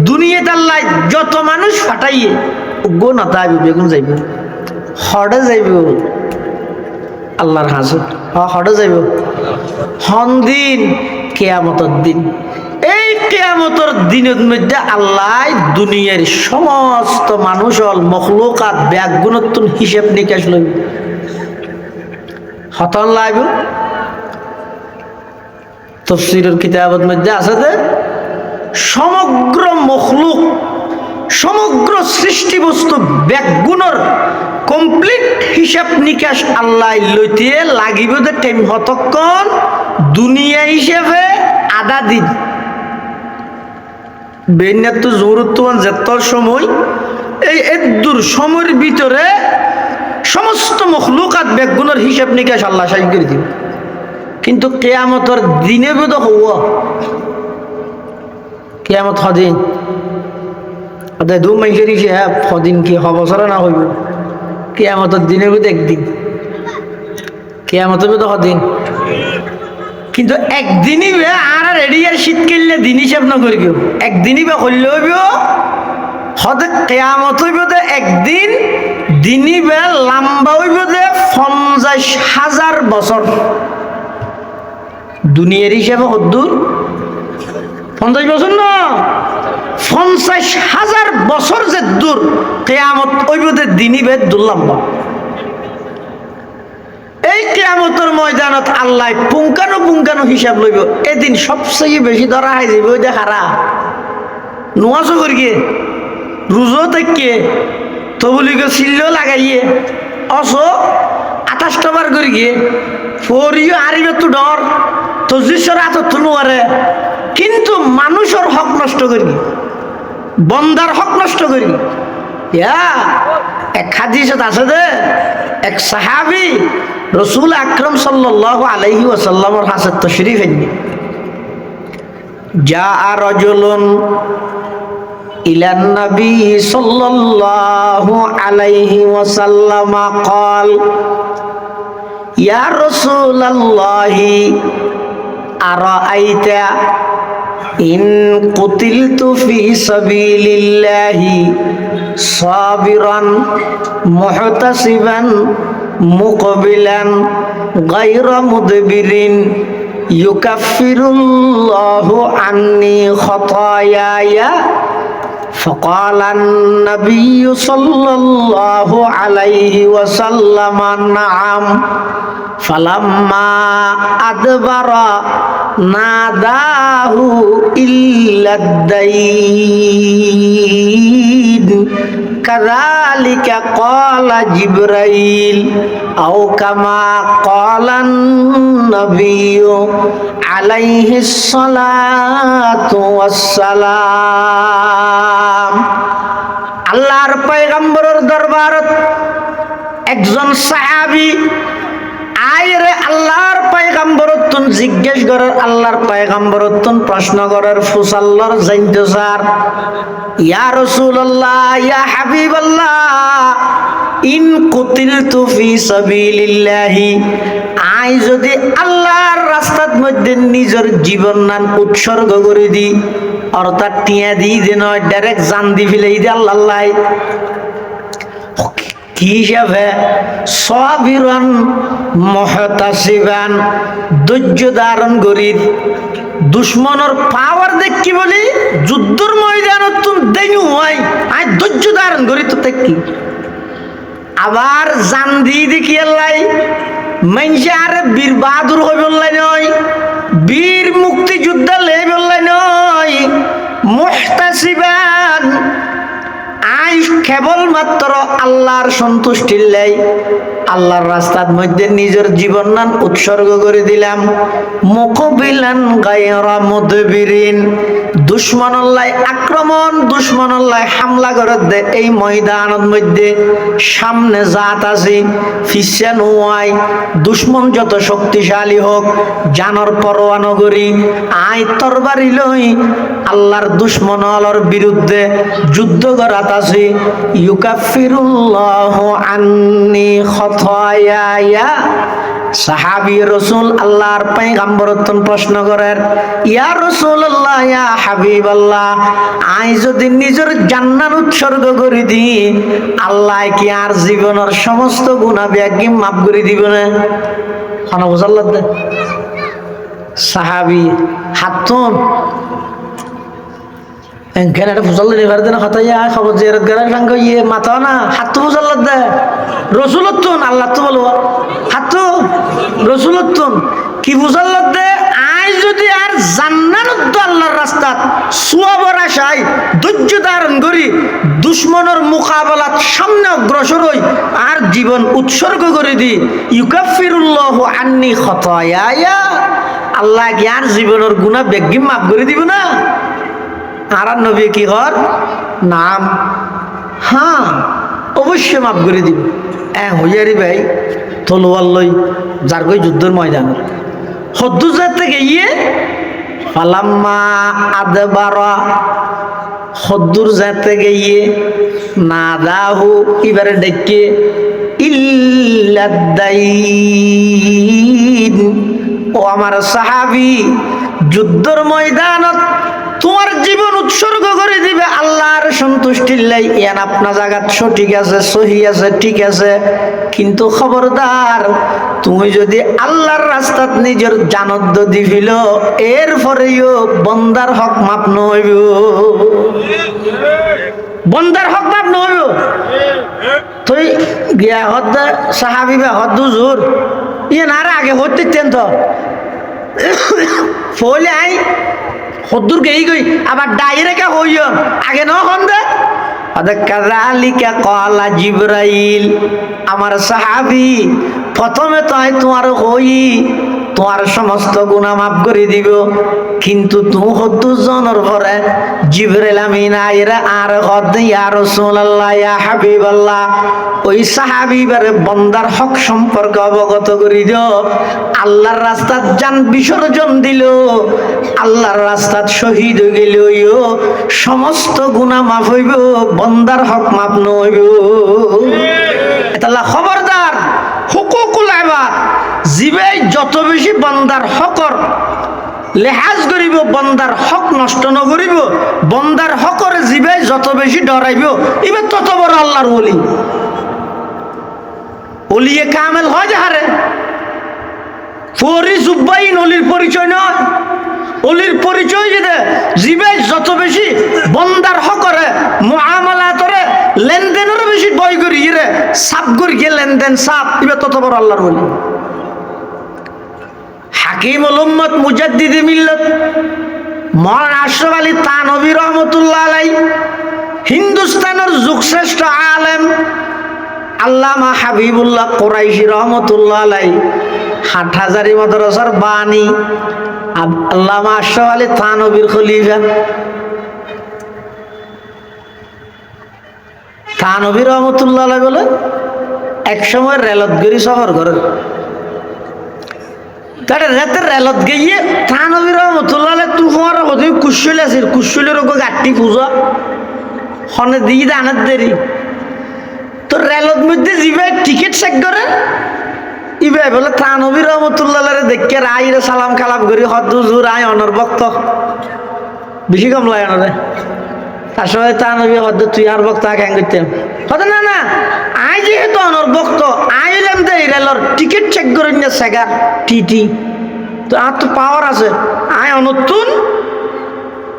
दुनिया अल्लाह যত মানুষ ফাটাইয়ে গো না তাইবে বেগুন যাইবে, হড়ে যাইব আল্লাহর হাজত, হড়ে যাইব হন দিন কিয়ামতের দিন। এই কিয়ামতের দিনের মধ্যে আল্লাহ দুনিয়ার সমস্ত মানুষ হল মখলুকাত ব্যাগুণত্ব হিসাব নিকাশ লইব। হতন লাইব তাফসীরের কিতাবের মধ্যে আছে যে সমগ্র মখলুক, সমগ্র সৃষ্টি বস্তু ব্যাগুণর কমপ্লিট হিসাব নিকাশ আল্লাহ লইতে লাগিব যে টাইম হতক্ষণ দুনিয়া হিসেবে আধা দিন। বেন্যাত জরুরতওয়ান যেতর সময় এই এদুর সময়ের ভিতরে সমস্ত মখলুকাত ব্যাগুণের হিসাব নিকাশ আল্লাহ শেষ করে দিব। কিন্তু কিয়ামতের দিনে বোধ হওয়া কিয়ামত হদিন দু মাইসের হিসাব হদিন কি হবছর না হইব। কিয়ামতের দিনে বোধ একদিন, কিয়ামতের বোধ হদিন, কিন্তু একদিনই বে আর রেডি আর শীত কেললে দিন হিসাব না করি কেউ একদিনই বে করলে হইব। হদে কিয়ামত হইব দে একদিন, দিনই বে লম্বা হইব দে 50,000 বছর। দুনিয়ার হিসাবে কদ্দূর? 50 বছর না, 50,000 বছর যে দূর। কিয়ামত হইব দে দিনই বে দূর লম্বা। এই কিয়ামতের ময়দানত আল্লাহ পুঙ্খানো পুঙ্খানো হিসাব লইব। এদিন সবচেয়ে বেশি ধরা হয় যাইব ওই যে হারা নোয়াজও করিয়ে রুজো থেকে তবুলিকে চিল্ল লাগাইয়ে অস 28টা বার করি গিয়ে ফরিও আরিবে তো ডর তজিসর এত তুনুয়ারে, কিন্তু মানুষের হক নষ্ট করি, বন্দার হক নষ্ট করি। এক হাদিসত আছে যে এক সাহাবী রসুল আকরাম সাল্লাল্লাহু আলাইহি ওয়াসাল্লামের হাসত তশরীফ এনেন। জাআ রাজুলুন ইলান নবী সাল্লাল্লাহু আলাইহি ওয়াসাল্লাম قال ইয়া রাসূলুল্লাহি আরাআইতা ইন কুতিলতু ফি সাবিলিল্লাহি সাবিরান মুহতাসিবান মুকবিলান গায়রা মুদবিরিন ইউকাফিরুল্লাহু আন্নি খতায়ায়া। فقال النبي صلى الله عليه وسلم نعم فلما أدبر ناداه إلا الدين কাযালিকা ক্বালা জিবরাইল আও কামা ক্বালান নবিয়্যু আলাইহিস সালাতু ওয়াসসালাম। আল্লাহর পয়গম্বরের দরবারত একজন সাহাবী আইরে আল্লাহর পয়গম্বরত্বন জিজ্ঞেস করার, আল্লাহর পয়গম্বরত্বন প্রশ্ন করার, ফুসাল্লার জানতে স্যার, ইয়া রাসূলুল্লাহ ইয়া হাবিবাল্লাহ ইন কুতিলতু ফি সাবিলিল্লাহি, আই যদি আল্লাহর রাস্তার মধ্যে নিজের জীবন নান উৎসর্গ করে দি, অর্থাৎ টিয়া দিই যে নয় ডাইরেক্ট জান দি ফেলেই দে আল্লাহ, কি হিসাবে? সাবিরান মুহতাসিবান, ধৈর্য ধারণ করি। দুশ্মনের পাওয়ার দেখি বলি যুদ্ধের ময়দানত তুমি দেনু হয়, আই ধৈর্য ধারণ করি তো দেখি। আবার জান দি দেখি আল্লাহ মানসে আরে বীর বাহাদুর হয়ে বললাই নয়, বীর মুক্তিযোদ্ধা লে বললাই নয়, মুহতাসিবান আই কেবলমাত্র আল্লাহর সন্তুষ্টির লাই আল্লাহর রাস্তার মধ্যে নিজের জীবন নান উৎসর্গ করে দিলাম। মুকবিলান গায়রা মুদবিরিন, দুশ্মনল্লাই আক্রমণ, দুশ্মনল্লাই হামলা করে দে এই ময়দানের মধ্যে সামনে জাত আছে ফিসে নোয়াই, দুশ্মন যত শক্তিশালী হোক জানর পরোয়া নগরী আই তরবারি লই আল্লাহর দুশ্মনলর বিরুদ্ধে যুদ্ধ করাত আছে। ইউকাফিরুল্লাহু আন্নি খতায়া, সাহাবী রাসূল আল্লাহর পয়গম্বরত্বন প্রশ্ন করেন, ইয়া রাসূলুল্লাহ ইয়া হাবিবাল্লাহ, আই যদি নিজের জান্নাত উৎসর্গ করে দি আল্লাহ কি আর জীবনের সমস্ত গুনাহ ব্যাগি মাফ করে দিবে না? খানা বুঝাল্লাহ দে সাহাবী হাতুন এখানে একটা ফুসাল নিবার দিন হতাইয়া খবর জিয়ারত করার সঙ্গে ইয়ে মাথা না হাত তো ফুসাল দে রসুলত্তুন আল্লাহ তো বলবো হাত তো রসুলত্তুন কি ফুসাল দে। আই যদি আর জান্নাত আল্লাহর রাস্তাত সুয়াবর আশায় ধৈর্য ধারণ করি দুশ্মনের মোকাবেলাত সামনে অগ্রসর হই আর জীবন উৎসর্গ করে দি, ইউকাফিরুল্লাহু আন্নি খতায়া, আল্লাহ কি আর জীবনের গুনাহ বেগি মাফ করে দিব না? আর নবী কি হর নাম, হ্যাঁ অবশ্যই মাফ করে দিব। হইয়ারি ভাই তলোয়ার লই যার কই যুদ্ধের ময়দান হদ্দু যাতে গিয়ে ফালাম্মা আদবারা, হদ্দুর যাতে গিয়ে না দাহু এবারে ডেকে ইল্লাদাইন, ও আমার সাহাবী যুদ্ধের ময়দানত তোমার জীবন উৎসর্গ করে দিবে আল্লাহর সন্তুষ্টির লাই, ইয়ান আপনা জায়গা সঠিক আছে, সহি আছে, ঠিক আছে, কিন্তু খবরদার তুমি যদি আল্লাহর রাস্তাত নিজের জানত দি ফিল এরপরেও বন্দার হক মাপ নইব, বন্দার হক মাপ নইব। তুই গিয়া হদ সাহাবি বা হদ হুজুর ইয়ান আর আগে হতে তো ফলে আই হদ্দুর গেই গই আবার ডাইরেক্ট হইয়ন আগে ন হন দে কাযালিকা ক্বালা জিবরাইল, আমার সাহাবী প্রথমে তো তোমার হই তোমার সমস্ত গুনাহ মাফ করে দিব, কিন্তু তুমি হদ্দুর জনের পরে জিবরাইল আমিন আইরা আর হদ ইয়া রাসূলুল্লাহ ইয়া হাবিবাল্লাহ, ওই সাহাবী বারে বন্দার হক সম্পর্কে অবগত করে দিও। আল্লাহর রাস্তাত জান বিসর্জন দিল, আল্লাহর রাস্তাত শহীদ হয়ে গেল, সমস্ত গুনাহ মাফ হইব, বন্দার হক মাফ নইব। এটা খবরদার হুকুকুল ইবাদ, জিবে যত বেশি বন্দার হকর লেহাজ করিব, বন্দার হক নষ্ট নকরিব, বন্দার হকর জিবে যত বেশি ডরাইব এবার তত বড় আল্লাহর ওলি। ওলিয়ে কামেল হয় যাহারে ফরি জুব্বাইন অলির পরিচয় নয়, অলির পরিচয় যেটা জিবে যত বেশি বন্দার হকরে মুআমালাতরে লেনদেনের বেশি বয় করি রে সাপ করি গিয়ে লেনদেন সাপ এবার তত বড় আল্লাহর ওলি। হাকিমুল উম্মত মুজাদ্দিদে মিল্লাত মাওলানা আশরাফ আলী থানভী রহমাতুল্লাহ আলাইহি হিন্দুস্তানের যুগশ্রেষ্ঠ আলেম আল্লামা হাবিবুল্লাহ কুরাইশি রহমতুল্লাহ আলাই, হাটহাজারি মাদ্রাসার বাণী, আল্লামা আশরাফ আলী থানভীর খলিফা, থানভী রহমতুল্লাহ আলাই বলে এক সময় রেলত গড়ি সফর করেন। তাহলে রাতের রেলত গিয়ে থানভী রহমতুল্লাহ আলাই তুফার হতে কুশল আছে, কুশলের ওকে গাঠি পূজা হনে দিয়ে দানের দেরি তো রেলত মধ্যে যাবে টিকিট চেক করে ইবে বলে থানভী রহমতুল্লাহ দেখে রাইরে সালাম কালাম করি হদ হুজুর আয় অনর বক্ত বেশি কম লাগে অনরে তার সময় থানভী হদ তুই আর বক্ত আগে করতেন হত না না আই যেহেতু অনর বক্ত আইলাম তো এই রেলর টিকিট চেক করে নিয়ে সেগার টিটি তো আর তো পাওয়ার আছে আয় অনতুন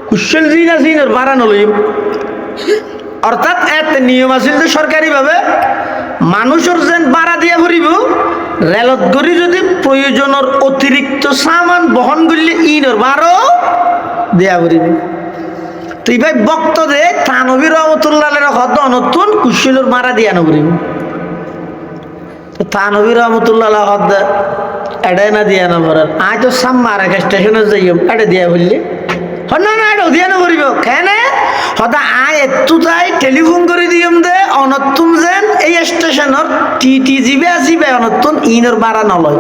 কুশল জিন আছে বাড়ানো লইম। অর্থাৎ এত নিয়ম আছিল যে সরকারিভাবে মানুষের যেন ভাড়া দিয়া ফুরিব রেলত গড়ি যদি প্রয়োজনের অতিরিক্ত সামান বহন করলে ইনর বারো দেয়া ফুরিব। তো এই ভাই বক্ত দে থানভী রহমতুল্লাহ হদ নতুন কুশলের মারা দিয়া নবরিব। তো থানভী রহমতুল্লাহ হদ এড়াই না দিয়া না বরার আয় তো সাম্মার এক স্টেশনে যাই এড়ে দিয়া বললি না না এটা দিয়া না করিব কেন হতা আয় একটু তাই টেলিফোন করে দিম দে অনতুন যেন এই স্টেশনের টিটি জিবে আসিবে অনতুন ইনর বাড়া নলয়।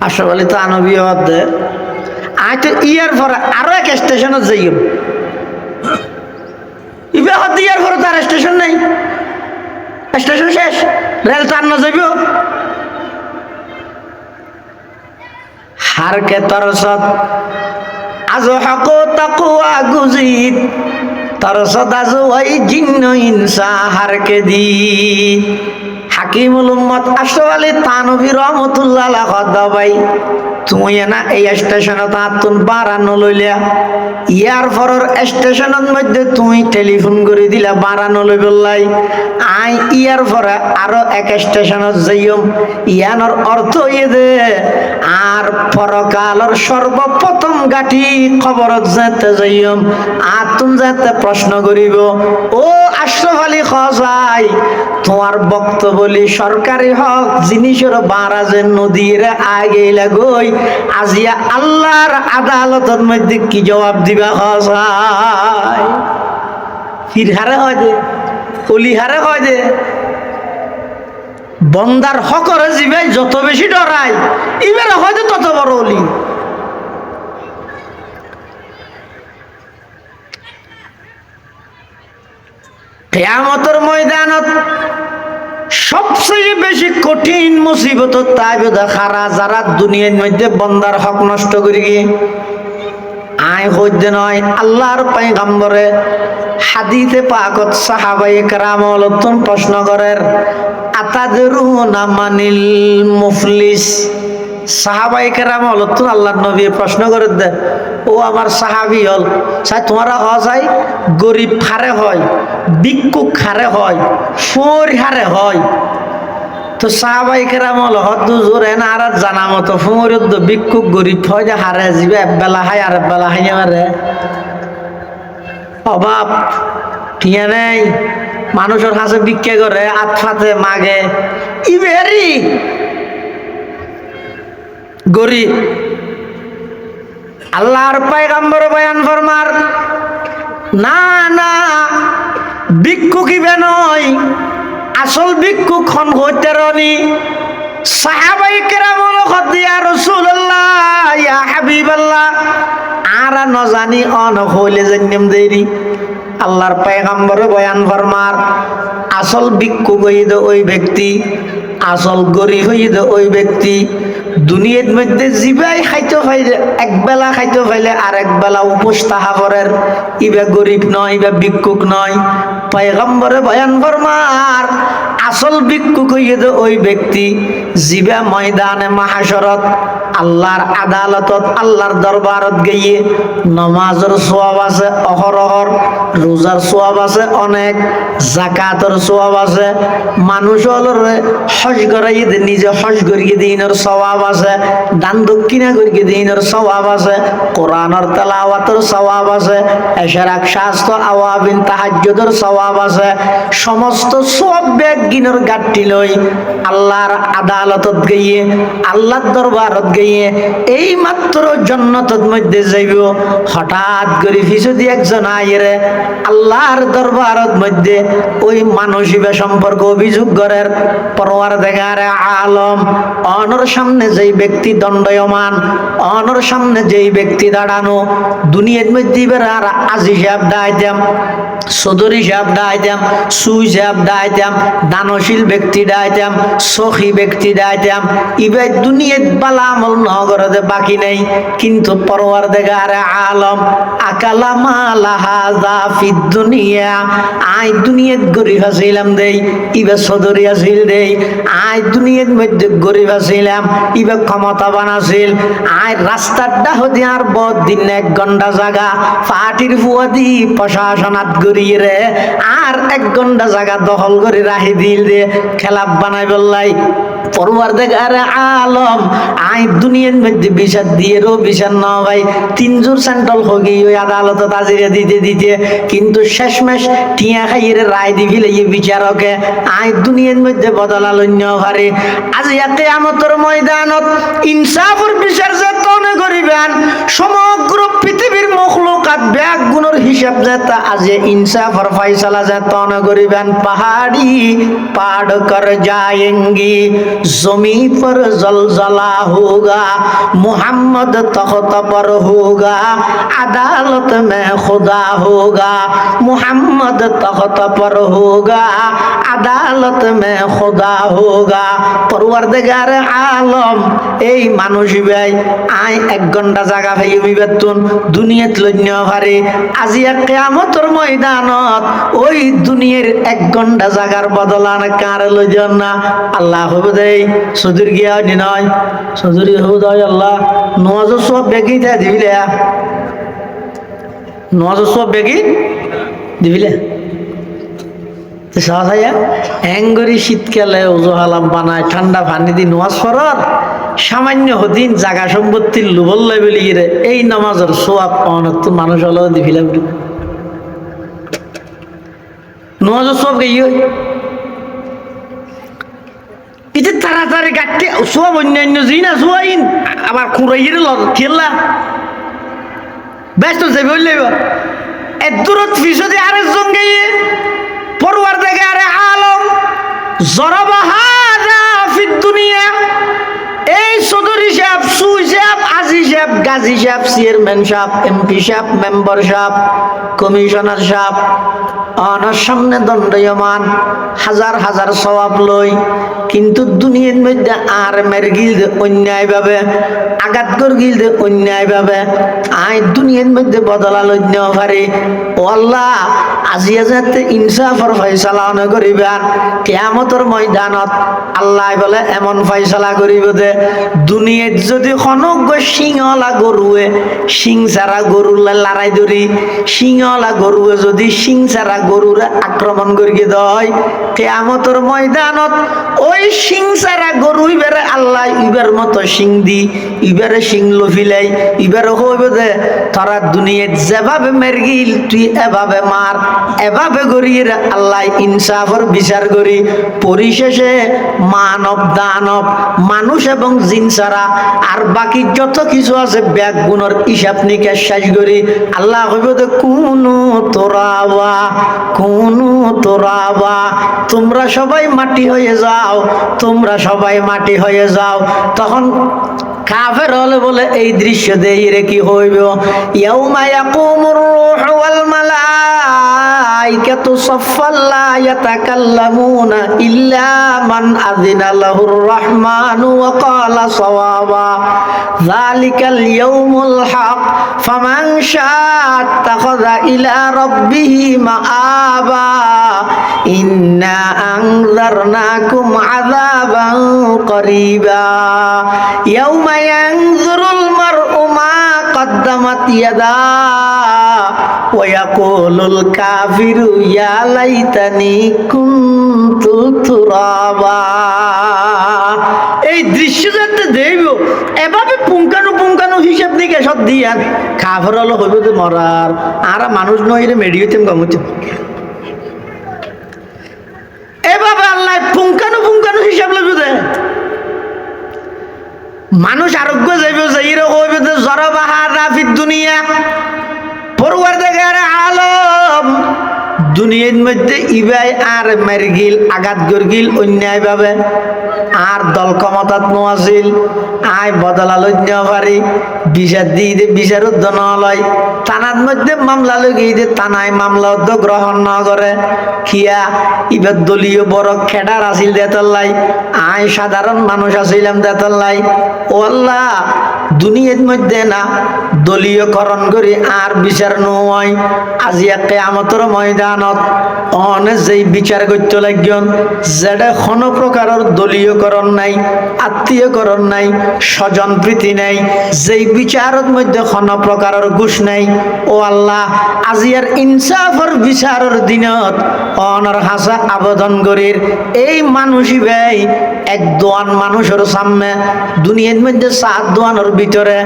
আশরাফ আলী থানভী দে আয় তো ইয়ার পরে আরো এক স্টেশনত যাইম ইবে হদ ইয়ার পরে তার স্টেশন নেই, স্টেশন শেষ, রেল টান না যাইব। হারকে তরসত আজ হক তাকওয়া গুজিত তরসত আজ ওই জিন্ন ইনসা হারকে দি। হাকিমুল উম্মত আশরাফ আলী থানভী রহমতুল্লাহ আলাইহি ভাই তুমি না এই স্টেশনত আতুন বাড়ানো লইলা ইয়ার পরের স্টেশনের মধ্যে তুমি টেলিফোন করে দিলা বাড়ানো লই বললাই আই ইয়ার পরে আরো এক স্টেশনত যাইম ইয়ানোর অর্থ ইয়ে দে আর পরকালের সর্বপ্রথম গাঠি খবরত যেতে যাইম আর তুমি যেতে প্রশ্ন করিব ও আশরাফ আলী খাজাই তোমার বক্তব্য বলি সরকারি হক জিনিসের বাড়া যে নদীর আগে লাগই আজিয়া আল্লাহর আদালতের মধ্যে কি জবাব দিবা খাজাই ফির হারে হয় যে অলি হারে হয় যে বন্দার হকরে জিবে যত বেশি ডরাই এবারে হয়তো তত বড় অলি। কিয়ামতের ময়দানত সবচেয়ে বেশি কঠিন মুসিবত তাই বোধ খারা যারা দুনিয়ার মধ্যে বন্দার হক নষ্ট করি গিয়ে আয় হইতে নয় আল্লাহর পয়গম্বরে হাদিসে পাকত সাহাবায়ে কেরাম লতুন প্রশ্ন করেন আতাদরুনা মানিল মুফলিস। সাহাবায়ে কেরাম লতুন আল্লাহর নবী প্রশ্ন করে দে ও আমার সাহাবী হল সাই তোমারা হয় গরিব খারে হয় ভিক্ষুক খারে হয় ফোর হারে হয়। তো সাহাবায়ে কেরাম হদ হুজুর এনা আর জানা মতো ফোর ভিক্ষুক গরিব হয় যে হারে যাবে একবেলা হাই আর একবেলা হাই মারে অভাব ঠিক নেই মানুষের হাসে ভিক্ষা করে আতফাতে মাগে ইবেরি গরিব। আল্লাহর পয়গম্বর বয়ান ফরমার না না ভিক্ষুক ইবে নয় আসল ভিক্ষুক খন হইতে রনি। সাহাবায়ে কেরাম ইয়া রাসূলুল্লাহ ইয়া হাবিবাল্লাহ আর ন জানি অন হইলে জন্ম দেরি। আল্লাহর পয়গম্বর বয়ান ফরমার আসল ভিক্ষুক হইদ ওই ব্যক্তি আসল গরিব হইদ ওই ব্যক্তি দুনিয়ার মধ্যে জিবাই খাইতে পাইলে একবেলা খাইতে পাইলে আর একবেলা উপোস তাহা করেন ইবা গরিব নয় ইবা ভিক্ষুক নয়। পয়গম্বরে বয়ান ফরমার আসল ভিক্ষুক হইয়ে দে ওই ব্যক্তি জিবা ময়দানে মাহাশরত আল্লাহর আদালতত আল্লাহর দরবারত গিয়ে নমাজের সওয়াব আছে অহরহর, রোজার সওয়াব আছে অনেক, যাকাতের সওয়াব আছে, মানুষ হলরে হজ করাই দে নিজে হজ করিয়ে দিনের সওয়াব আছে, দান দক্ষিণা করিয়ে দিনের সওয়াব আছে, কোরআনের তেলাওয়াতের সওয়াব আছে, এশরাক শাস্ত্র আওয়াবিন তাহাজ্জুদের সওয়াব আছে। সমস্ত সব ব্যাগ গিনর গাঠটি লই আল্লাহর আদালতত গিয়ে আল্লাহর দরবারত গিয়ে এই মাত্র জান্নাতের মধ্যে যাইব। হঠাৎ করে পিছু দিয়ে একজন আইরে আল্লাহর দরবারত মধ্যে ওই মানসিবা সম্পর্ক অভিযোগ করার পরওয়ারদিগার আলম অনর সামনে যেই ব্যক্তি দণ্ডায়মান, অনর সামনে যেই ব্যক্তি দাঁড়ানো, দুনিয়ার মধ্যে আর আজি সাহেব দাইতাম, চৌধুরী সাহেব দাইতাম, সুই সাহেব দাইতাম, দানশীল ব্যক্তি দাইতাম, সখী ব্যক্তি দাইতাম, ইবাই দুনিয়াত বালা আমল নগরতে বাকি নেই। কিন্তু পরওয়ারদিগার আলম আকালামা লাহাযা ফিদ দুনিয়া, আই দুনিয়াত গরিব আছিলাম দেই, ইবা চৌধুরী আছিল দেই, আই দুনিয়ার মধ্যে গরিব আছিলাম, ইবা ক্ষমতাবান আছিল, আই রাস্তার ডাহদি আর বদ দিন 1 ঘন্টা জায়গা পার্টির ফুয়াদি প্রশাসনাত গড়িয়ে রে আর 1 ঘন্টা জায়গা দখল করে রাখি দিল রে খেলাপ বানাই বললাই। পরওয়ারদিগার আলম আই দুনিয়ার মধ্যে বিচার দিয়ে রো বিচার না ভাই 3 জোর সেন্ট্রাল হগি ওই আদালত হাজিরা দিতে দিতে, কিন্তু শেষমেশ টিয়া খাইয়ে রায় দিবি এই বিচারকে আই দুনিয়ার মধ্যে বদলালন্য হারে। আজ কিয়ামতের ময়দানত ইনসাফের বিচার যে তনে করিবেন, সমগ্র পৃথিবীর মখলুকাত ব্যাগ গুণের হিসাব যেটা আজ ইনসাফের ফয়সালা যে তনে করিবেন। পাহাড়ি পাড় কর जाएंगी जमी पर जलजला होगा, मोहम्मद तख्त पर होगा, अदालत में खुदा होगा, मोहम्मद तख्त पर होगा, আদালত মে খোদা হোগা। পরওয়ারদিগার আলম এই মানুষ ভাই আই 1 ঘন্টা জায়গা ভাই বেতন দুনিয়াত লন্য পারে, আজি কিয়ামতের ময়দানত ওই দুনিয়ার 1 ঘন্টা জায়গার বদলান কার লইজন না আল্লাহ হবে দেই সদুর গিয়া নি নয় সদুরি হবে দেই আল্লাহ নওয়াজ সব বেগি দে দিবিলে, নওয়াজ সব বেগি দিবিলে সাহায্য এঙ্গরি শীতকালে ওজহালাম বানায় ঠান্ডা পানি দি নামাজ পড়ার সামান্য হদিন জাগা সম্পত্তির লুবল বলি রে এই নামাজের সোয়াব অনত মানুষ হলো দিবিলা নামাজের সব গিয়ে এটা তাড়াতাড়ি কাটতে সব অন্যান্য জিনা সোয়াইন আবার খুঁড়াইয়ের খেললা ব্যস্ত যাবে বললে এ দূরত ফিসদি আরেকজন গিয়ে পরওয়ারদিগার আলম জরাবা হাযা ফিদ দুনিয়া, এই চৌধুরী সাহেব, সুই সাহেব, আজি সাহেব, গাজী সাহেব, চেয়ারম্যান সাহেব, এমপি সাহেব, মেম্বার সাহেব, কমিশনার সাহেব অনার সামনে দণ্ডায়মান হাজার হাজার সওয়াব লই, কিন্তু দুনিয়ার মধ্যে আর মের গিল দে অন্যায় ভাবে আঘাত কর গিল দে অন্যায় ভাবে আই দুনিয়ার মধ্যে বদলা লইন্য পারে। ও আল্লাহ আজি যাতে ইনসাফের ফয়সালা অন করিবেন, কিয়ামতের ময়দানত আল্লাহ বলে এমন ফয়সালা করিব দে দুনিয়াত যদি খনক সিংহলা গরুয়ে সিং ছাড়া গরুলে লড়াই ধরি, সিংহলা গরুয়ে যদি সিং ছাড়া গরুরে আক্রমণ করিয়ে দেয়, কিয়ামতের ময়দানত ওই সিং ছাড়া গরু ইবারে আল্লাহ ইবার মতো সিং দি ইবারে সিং লফিলাই ইবারে হইব দে তোরা দুনিয়াত যেভাবে মেরগিল তুই এভাবে মার, এভাবে করিয়ে আল্লাহ ইনসাফের বিচার করি। পরিশেষে মানব দানব মানুষ এবং জিন ছাড়া আর বাকি যত কিছু আছে ব্যাগ গুণের হিসাব নিকাশ শেষ করি আল্লাহ কইব দে কুনু তোরাবা কুনু তোরাবা, তোমরা সবাই মাটি হয়ে যাও, তোমরা সবাই মাটি হয়ে যাও। তখন কাফের হলে বলে এই দৃশ্য দেই রে কি হইব, ইয়াউমা ইয়াকুমুর রূহু ওয়াল মালাইকা মালাইকাতু সাফফান লা ইয়াতাকাল্লামুনা ইল্লা মান আযিনা লাহুর রাহমানু ওয়া ক্বালা সাওয়াবা যালিকাল ইয়াউমুল হক ফামান শাআ আত্তাখাযা ইলা রাব্বিহি মাআবা ইন্না আনযারনাকুম আযাবান করিবা ইয়াউমা ইয়ানযুরুল মার'ু মা قدمت يدا ويقول الكافر يا ليتني كنت ترابا এই দৃশ্য যাতে দেব এভাবে পুঙ্খানু হিসাব দিকে সব দিয়ান কাফের হলো হইব যে মরার আর মানুষ নয় রে মেডিয়েতেম গমতে এভাবে আল্লাহ পুঙ্খানু হিসাব লইব দে মানুষ আরোগ্য যাইব যাইরে হইবে যে জরবাহা ফিদ দুনিয়া পরওয়ারদিগার আলম দুনিয়ার মধ্যে ইবাই আর মারগিল আঘাত গরগিল অন্যায় ভাবে আর দল ক্ষমতাত নোয়াছিল আয় বদলা লইতে পারি বিচার দিয়ে দে বিচার উদ্যন লয় থানার মধ্যে মামলা লইয়ে দে থানায় মামলা উদ্য গ্রহণ ন করে খিয়া ইবার দলীয় বড় খেডার আসিল দেতল্লাই আয় সাধারণ মানুষ আসিলাম দেতল্লাই ও আল্লাহ দুনিয়ার মধ্যে না দলীয়করণ করি আর বিচার নয় আজি কিয়ামতের ময়দানত অনে যেই বিচার করতে লাগন যেটা কোনো প্রকারের দলীয়করণ নাই আত্মীয়করণ নাই স্বজন প্রীতি নাই যেই বিচারের মধ্যে কোনো প্রকারের ঘুষ নাই ও আল্লাহ আজি আর ইনসাফের বিচারের দিনত অনর হাসা আবেদন করির এই মানুষই ভাই এক দোয়ান মানুষের সামনে দুনিয়ার মধ্যে সাত দোয়ানোর ভিতরে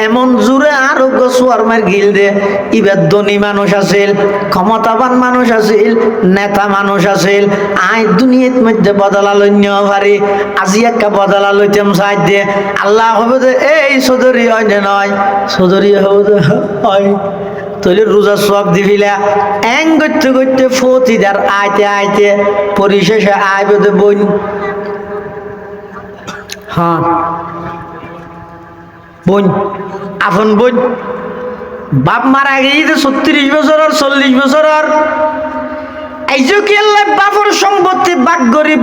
এমন জোরে আরোগ্য সোয়ারমের গিল দে ইবার ধনী মানুষ আছিল ক্ষমতাবান মানুষ আছিল নেতা মানুষ আছিল আই দুনিয়ার মধ্যে বদলা লইন্য পারি আজি একটা বদলা লইতাম সাইড দে আল্লাহ হবে যে এই চৌধুরী হয় না নয় চৌধুরী হবে যে হয় তৈলে রোজা সব দিবিলা এং করতে করতে ফতিদার আইতে পরিশেষে আইবে দে বোন হ্যাঁ বোন আপন বোন বাপ মারা গিয়ে 36 বছর 40 বছর এই যে কি আল্লাহ বাপর সম্পত্তি বাক গরিব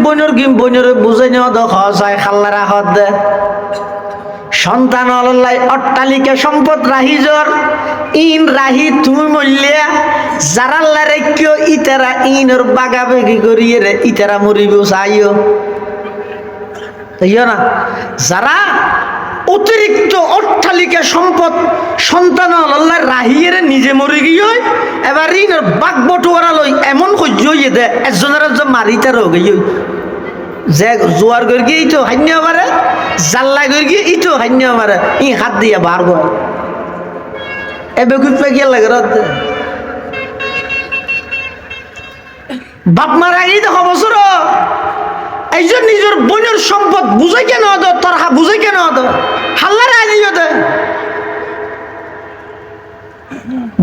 বোনের বুঝে নেওয়া দখ হয় খাল্লারা হদ দে সন্তান আল্লাহ অট্টালিকা সম্পদ রাহিজর ইন রাহি তুমি মল্লিয়া যারা আল্লাহ রেখিও ইতারা ইনর বাগাবেগি করিয়ে রে ইতারা মরিব চাইও তাইও না যারা অতিরিক্ত অট্টালিকা সম্পদ সন্তান আল্লাহ রাহিয়ে নিজে মরে গিয়ে এবার ইনর বাঘ বটুয়ারা লই এমন সহ্য হইয়ে দে একজনের মারিতার হয়ে গিয়ে যে জোয়ার করে গিয়ে ইটো হান্য পারে জাল্লা করে গিয়ে ইটো হান্য পারে ই হাত দিয়ে বার করে এবে কুপে গিয়ে লাগে রাত বাপ মারা গিয়ে দেখো বছর এই যে নিজের বোনের সম্পদ বুঝে কেন তোর বুঝে কেন হাল্লার আইনি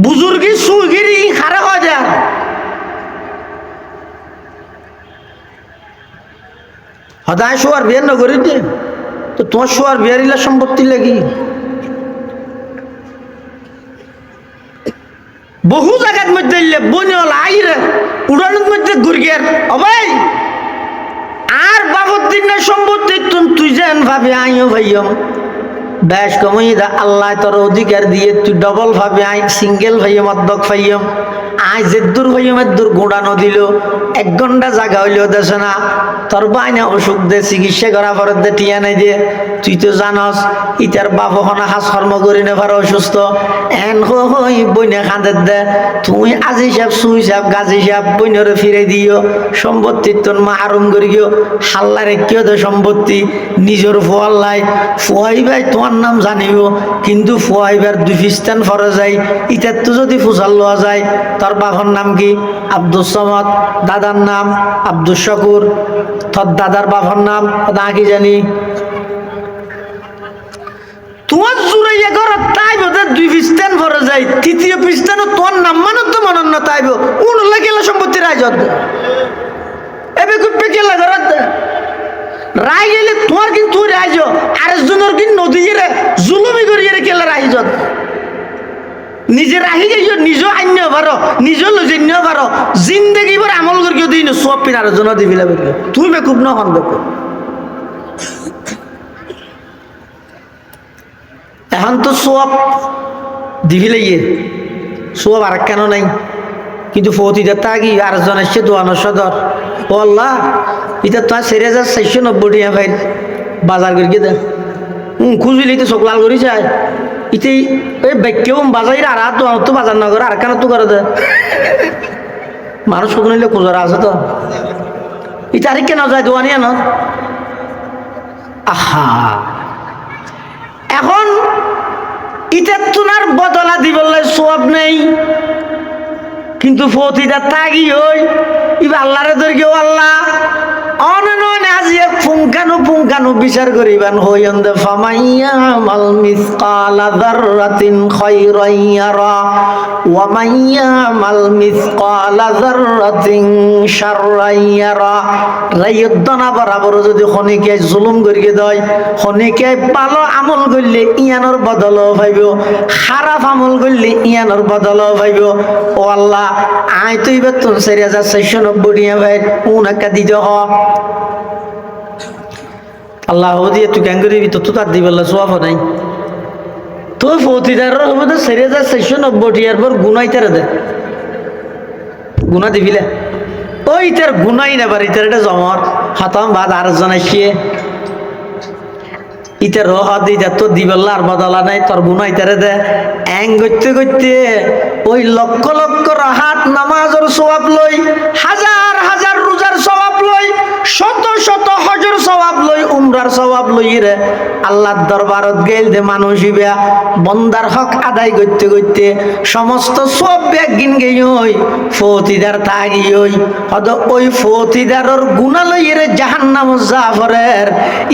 বুজুর্গি সুগিরি খারাপ হয়ে যায় হদায় শোয়ার বিয়ার নগরী দে তো তোমার শোয়ার বিয়ারিলা সম্পত্তি লাগি বহু জায়গার মধ্যে বনিয়াল আইরে উড়ানোর মধ্যে গুরগের অবাই আর বাবুর দিনের সম্পত্তি তুই যেন ভাবে আইও ভাইয়ম বেশ কমই আল্লাহ তোর অধিকার দিয়ে তুই ডবল ভাবে আই সিঙ্গেল ভাইয়ম অর্ধক ভাইয়ম আই যেদুর ভাইয়ম এদুর গোড়ানো দিল 1 ঘন্টা জায়গা হইলেও দেশ না তোর বাইনা অসুখ দে চিকিৎসা করা ফরত দে টিয়া নাই দিয়ে তুই তো জানস ইটার বাপ হনা হাস কর্ম করি নে পারো অসুস্থ এন হই বইনে খাঁদের দে তুমি আজি সাহেব সুই সাহেব গাজী সাহেব বইনরে ফিরে দিও সম্পত্তি তোর মাহরুম করি গিয়েও হাল্লারে কেউ দে সম্পত্তি নিজের ফুয়াল্লাই ফুয়াই ভাই তোমার নাম জানিব কিন্তু ফুয়াইবার 2 ফিস্তান ফরে যায় ইটার তো যদি ফুসাল লওয়া যায় তোর বাপর নাম কি আব্দুল সামাদ দাদার নাম আব্দুল শকুর তোর দাদার বাপর নাম না কি জানি তোমার জুড়াইয়া ঘর তাইব 2 ফিস্তান ফরে যায় 3য় ফিস্তানও তোর নাম মানত তো মনন না তাইব উনলা গেলে সম্পত্তি রাইজত এবে কুপে গেলে ঘরত রাই গেলে তোমার কিন্তু রাইজ আরেকজনের কিন্তু নদী জুলুমি করিয়ে কেলে রাইজত নিজে রাহি যাইও, নিজেও আইনিও পারো, নিজেও লইনিও পারো, জিন্দগি ভর আমল করিও দিই না, সব পিন আরো জন দিবিলা বেরিও। তুই বেকুব না হন বেকুব। এখন তো সব দিবিলাইয়ে, সব আর কেন নাই, কিন্তু ফতিদের তাগি আর জন এসছে দোয়ানোর সদর, ও আল্লাহ এটা তো 4,490 টাকা ভাই বাজার করিয়ে দে। খুঁজলি তো চোখ লাল করি যায়, ইতে এই ব্যাগকেও বাজাইর আর তো বাজার না করে আর কেন তো করে দে মানুষ কখন নিলে খুঁজারা আছে তো ইতে আর কেন যায় দোয়ানিয়া না। আহা এখন ইটা তোনার বদলা দিবলে সব নেই, কিন্তু ফতিটা তাগি হই ইবা আল্লাহরে ধরে কেউ আল্লাহ অননন আজিয়ে পুঙ্খানু বিচার করিবেন হইন্দে ফামাইয়া মাল মিসকালা যাররাতিন খায়রান ইয়ারা ওয়া মাইয়া মাল মিসকালা যাররাতিন শাররান ইয়ারা। রাইয়দনা বরাবর যদি খনিকে জুলুম করিয়ে দেয়, খনিকে ভালো আমল করলে ইয়ানোর বদলও পাইব, খারাপ আমল করলে ইয়ানোর বদলও পাইব। ও আল্লাহ আয় তুই বেতন 4,490 টাকা ভাই উনাকা দিতে হ আল্লাহ দিয়ে তুই কেন করিবি, তো তার দিবেলা সোয়াব নাই তো ফতিদারের হবে তো 4,490 টাকার পর গুনাইতারে দে, গুনা দিবিলে ওই তার গুনাই নেবার ইতার এটা জমর হাতাম বাদ আর জন আসিয়ে ইতার রহ দিতে তো দিবেলা আর বদলা নাই, তোর গুনাই তারে দে এং করতে করতে ওই লক্ষ লক্ষ রাহাত নামাজের সওয়াব লই, হাজার হাজার রোজার সওয়াব লই, শত শত হজের সওয়াব লই, উমরার সওয়াব লই রে আল্লাহর দরবারত গেল দে মানুষ ইবা বন্দার হক আদায় করতে করতে সমস্ত সব ব্যাগ গিন গই ওই ফতিদার তাগি ওই হদ ওই ফতিদারর গুনাহ লই রে জাহান্নাম জাফরের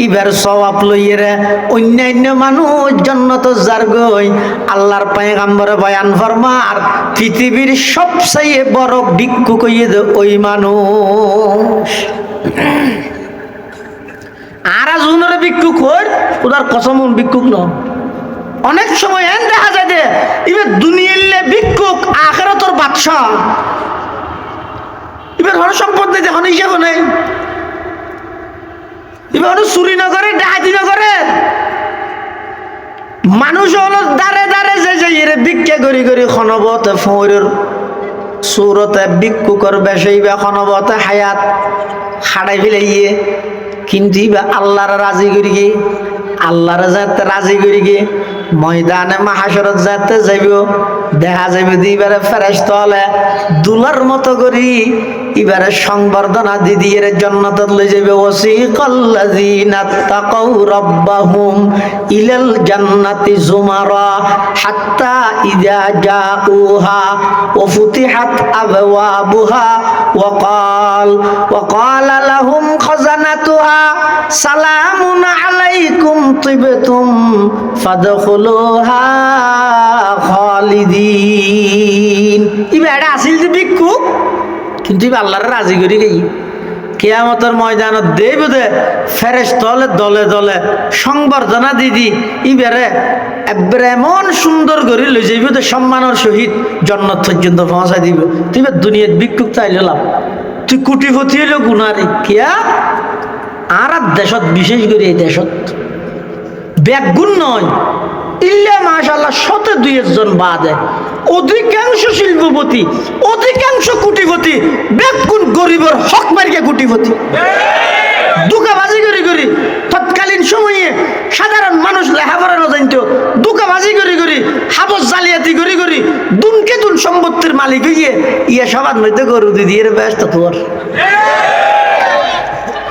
ইবার সওয়াব লই রে অন্যান্য মানুষ জান্নাত যার গই। আল্লাহর পয়গম্বর বয়ান ফরমার পৃথিবীর সবচেয়ে বড় ভিক্ষুক হইয়ে দে ওই মানুষ। আর আজুনের ভিক্ষুক হই ওদার কসম ভিক্ষুক ন, অনেক সময় এন দেখা যায় যে এবার দুনিয়ালে ভিক্ষুক আখিরাতের বাদশা, এবার হর সম্পদ নেই, এখন হিসাব নেই, এবার চুরি না করে ডাকাতি না করে মানুষ হলো দাঁড়ে দাঁড়ে যে এর ভিক্ষা করি করি খনবতে ফোরের সুরতে ভিক্ষুকর বেশাইবা খনবতে হায়াত হাড়াই ফেলাইয়ে, কিন্তু ইবা আল্লাহর রাজি করি গে, আল্লাহর যাতে রাজি করি গে ময়দানে মাহাশরত যাতে যাইব দেখা যাইব দিবারে ফেরেশতা হলে দুলার মতো করি এবারে সংবর্ধনা দিদির জান্নাতত লই যাবে। ওয়াসিকাল্লাযিনা তাকাউ রাব্বাহুম ইলাল জান্নাতি যুমারা হাত্তা ইযা জাউহা ওয়া ফুতিহাত আবওয়াবুহা ওয়া ক্বালা লাহুম খাজানাতুহা সালামুন আলাইকুম তিবতুম ফাদখুলুহা খালিদিন। ইবা এটা আসিল যে ভিক্ষুক, কিন্তু আল্লাহর রাজি করি গেই কিয়ামতের ময়দানত দেব দে ফেরেশতা হলে দলে দলে সংবর্ধনা দিদি ইবারে এমন সুন্দর করে লই যাইব দে সম্মানের সহিত জান্নাত পর্যন্ত পৌঁছাই দিব। তুই দুনিয়াত ভিক্ষুক চাইলে লাভ, তুই কোটিপতি হইলেও গুনারি কিয়া। আর দেশত বিশেষ করে এই দেশত ব্যাগুণ নয় ইল্লা মাশাআল্লাহ 100-200 বাদে অধিকাংশ শিল্পপতি অধিকাংশ কোটিপতি ব্যাগুণ গরিবের হক মারিকে কোটিপতি দুকাবাজি করি করি তৎকালীন সময়ে সাধারণ মানুষ লেখাপড়া না জানতো, দুকাবাজি করি করি হাবস জালিয়াতি করি করি দুনকে দুন সম্পত্তির মালিক হইয়ে ইয়ে সবার মধ্যে গরু দিয়ে ব্যস্ত তোর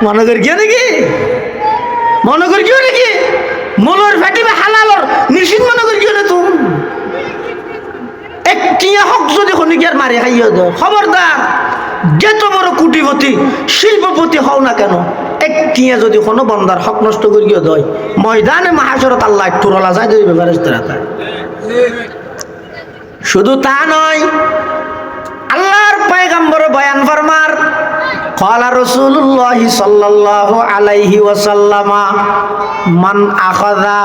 মনে করি কেউ নাকি মনে করি কেউ নাকি মনের ফাটিবে হালালর নিশ্চিত মনে করি কেউ না তুমি একটিয়া হক যদি খনিকার মারি খাইয়া দাও খবরদার, যত বড় কোটিপতি শিল্পপতি হও না কেন একটিয়া যদি কোনো বন্দার হক নষ্ট করিয়া দেয় ময়দানে মাহাশরত আল্লাহ একটু রলা যায় দেবে ফেরেশতারা। শুধু তা নয়, আল্লাহর পয়গম্বর বয়ান ফরমার ক্বালা রাসূলুল্লাহ সাল্লাল্লাহু আলাইহি ওয়াসাল্লাম মান আখাযা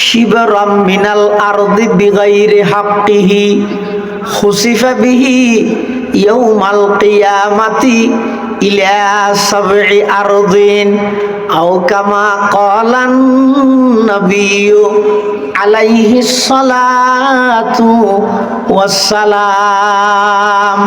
শিবরাম মিনাল আরদি বিগাইরি হাক্কিহি খুসিফা বিহি ইয়াউমাল কিয়ামাতি ইলা সাবঈ আরদিন আও কামা ক্বালান নাবিয়্যু আলাইহিস সালাতু ওয়াস সালাম।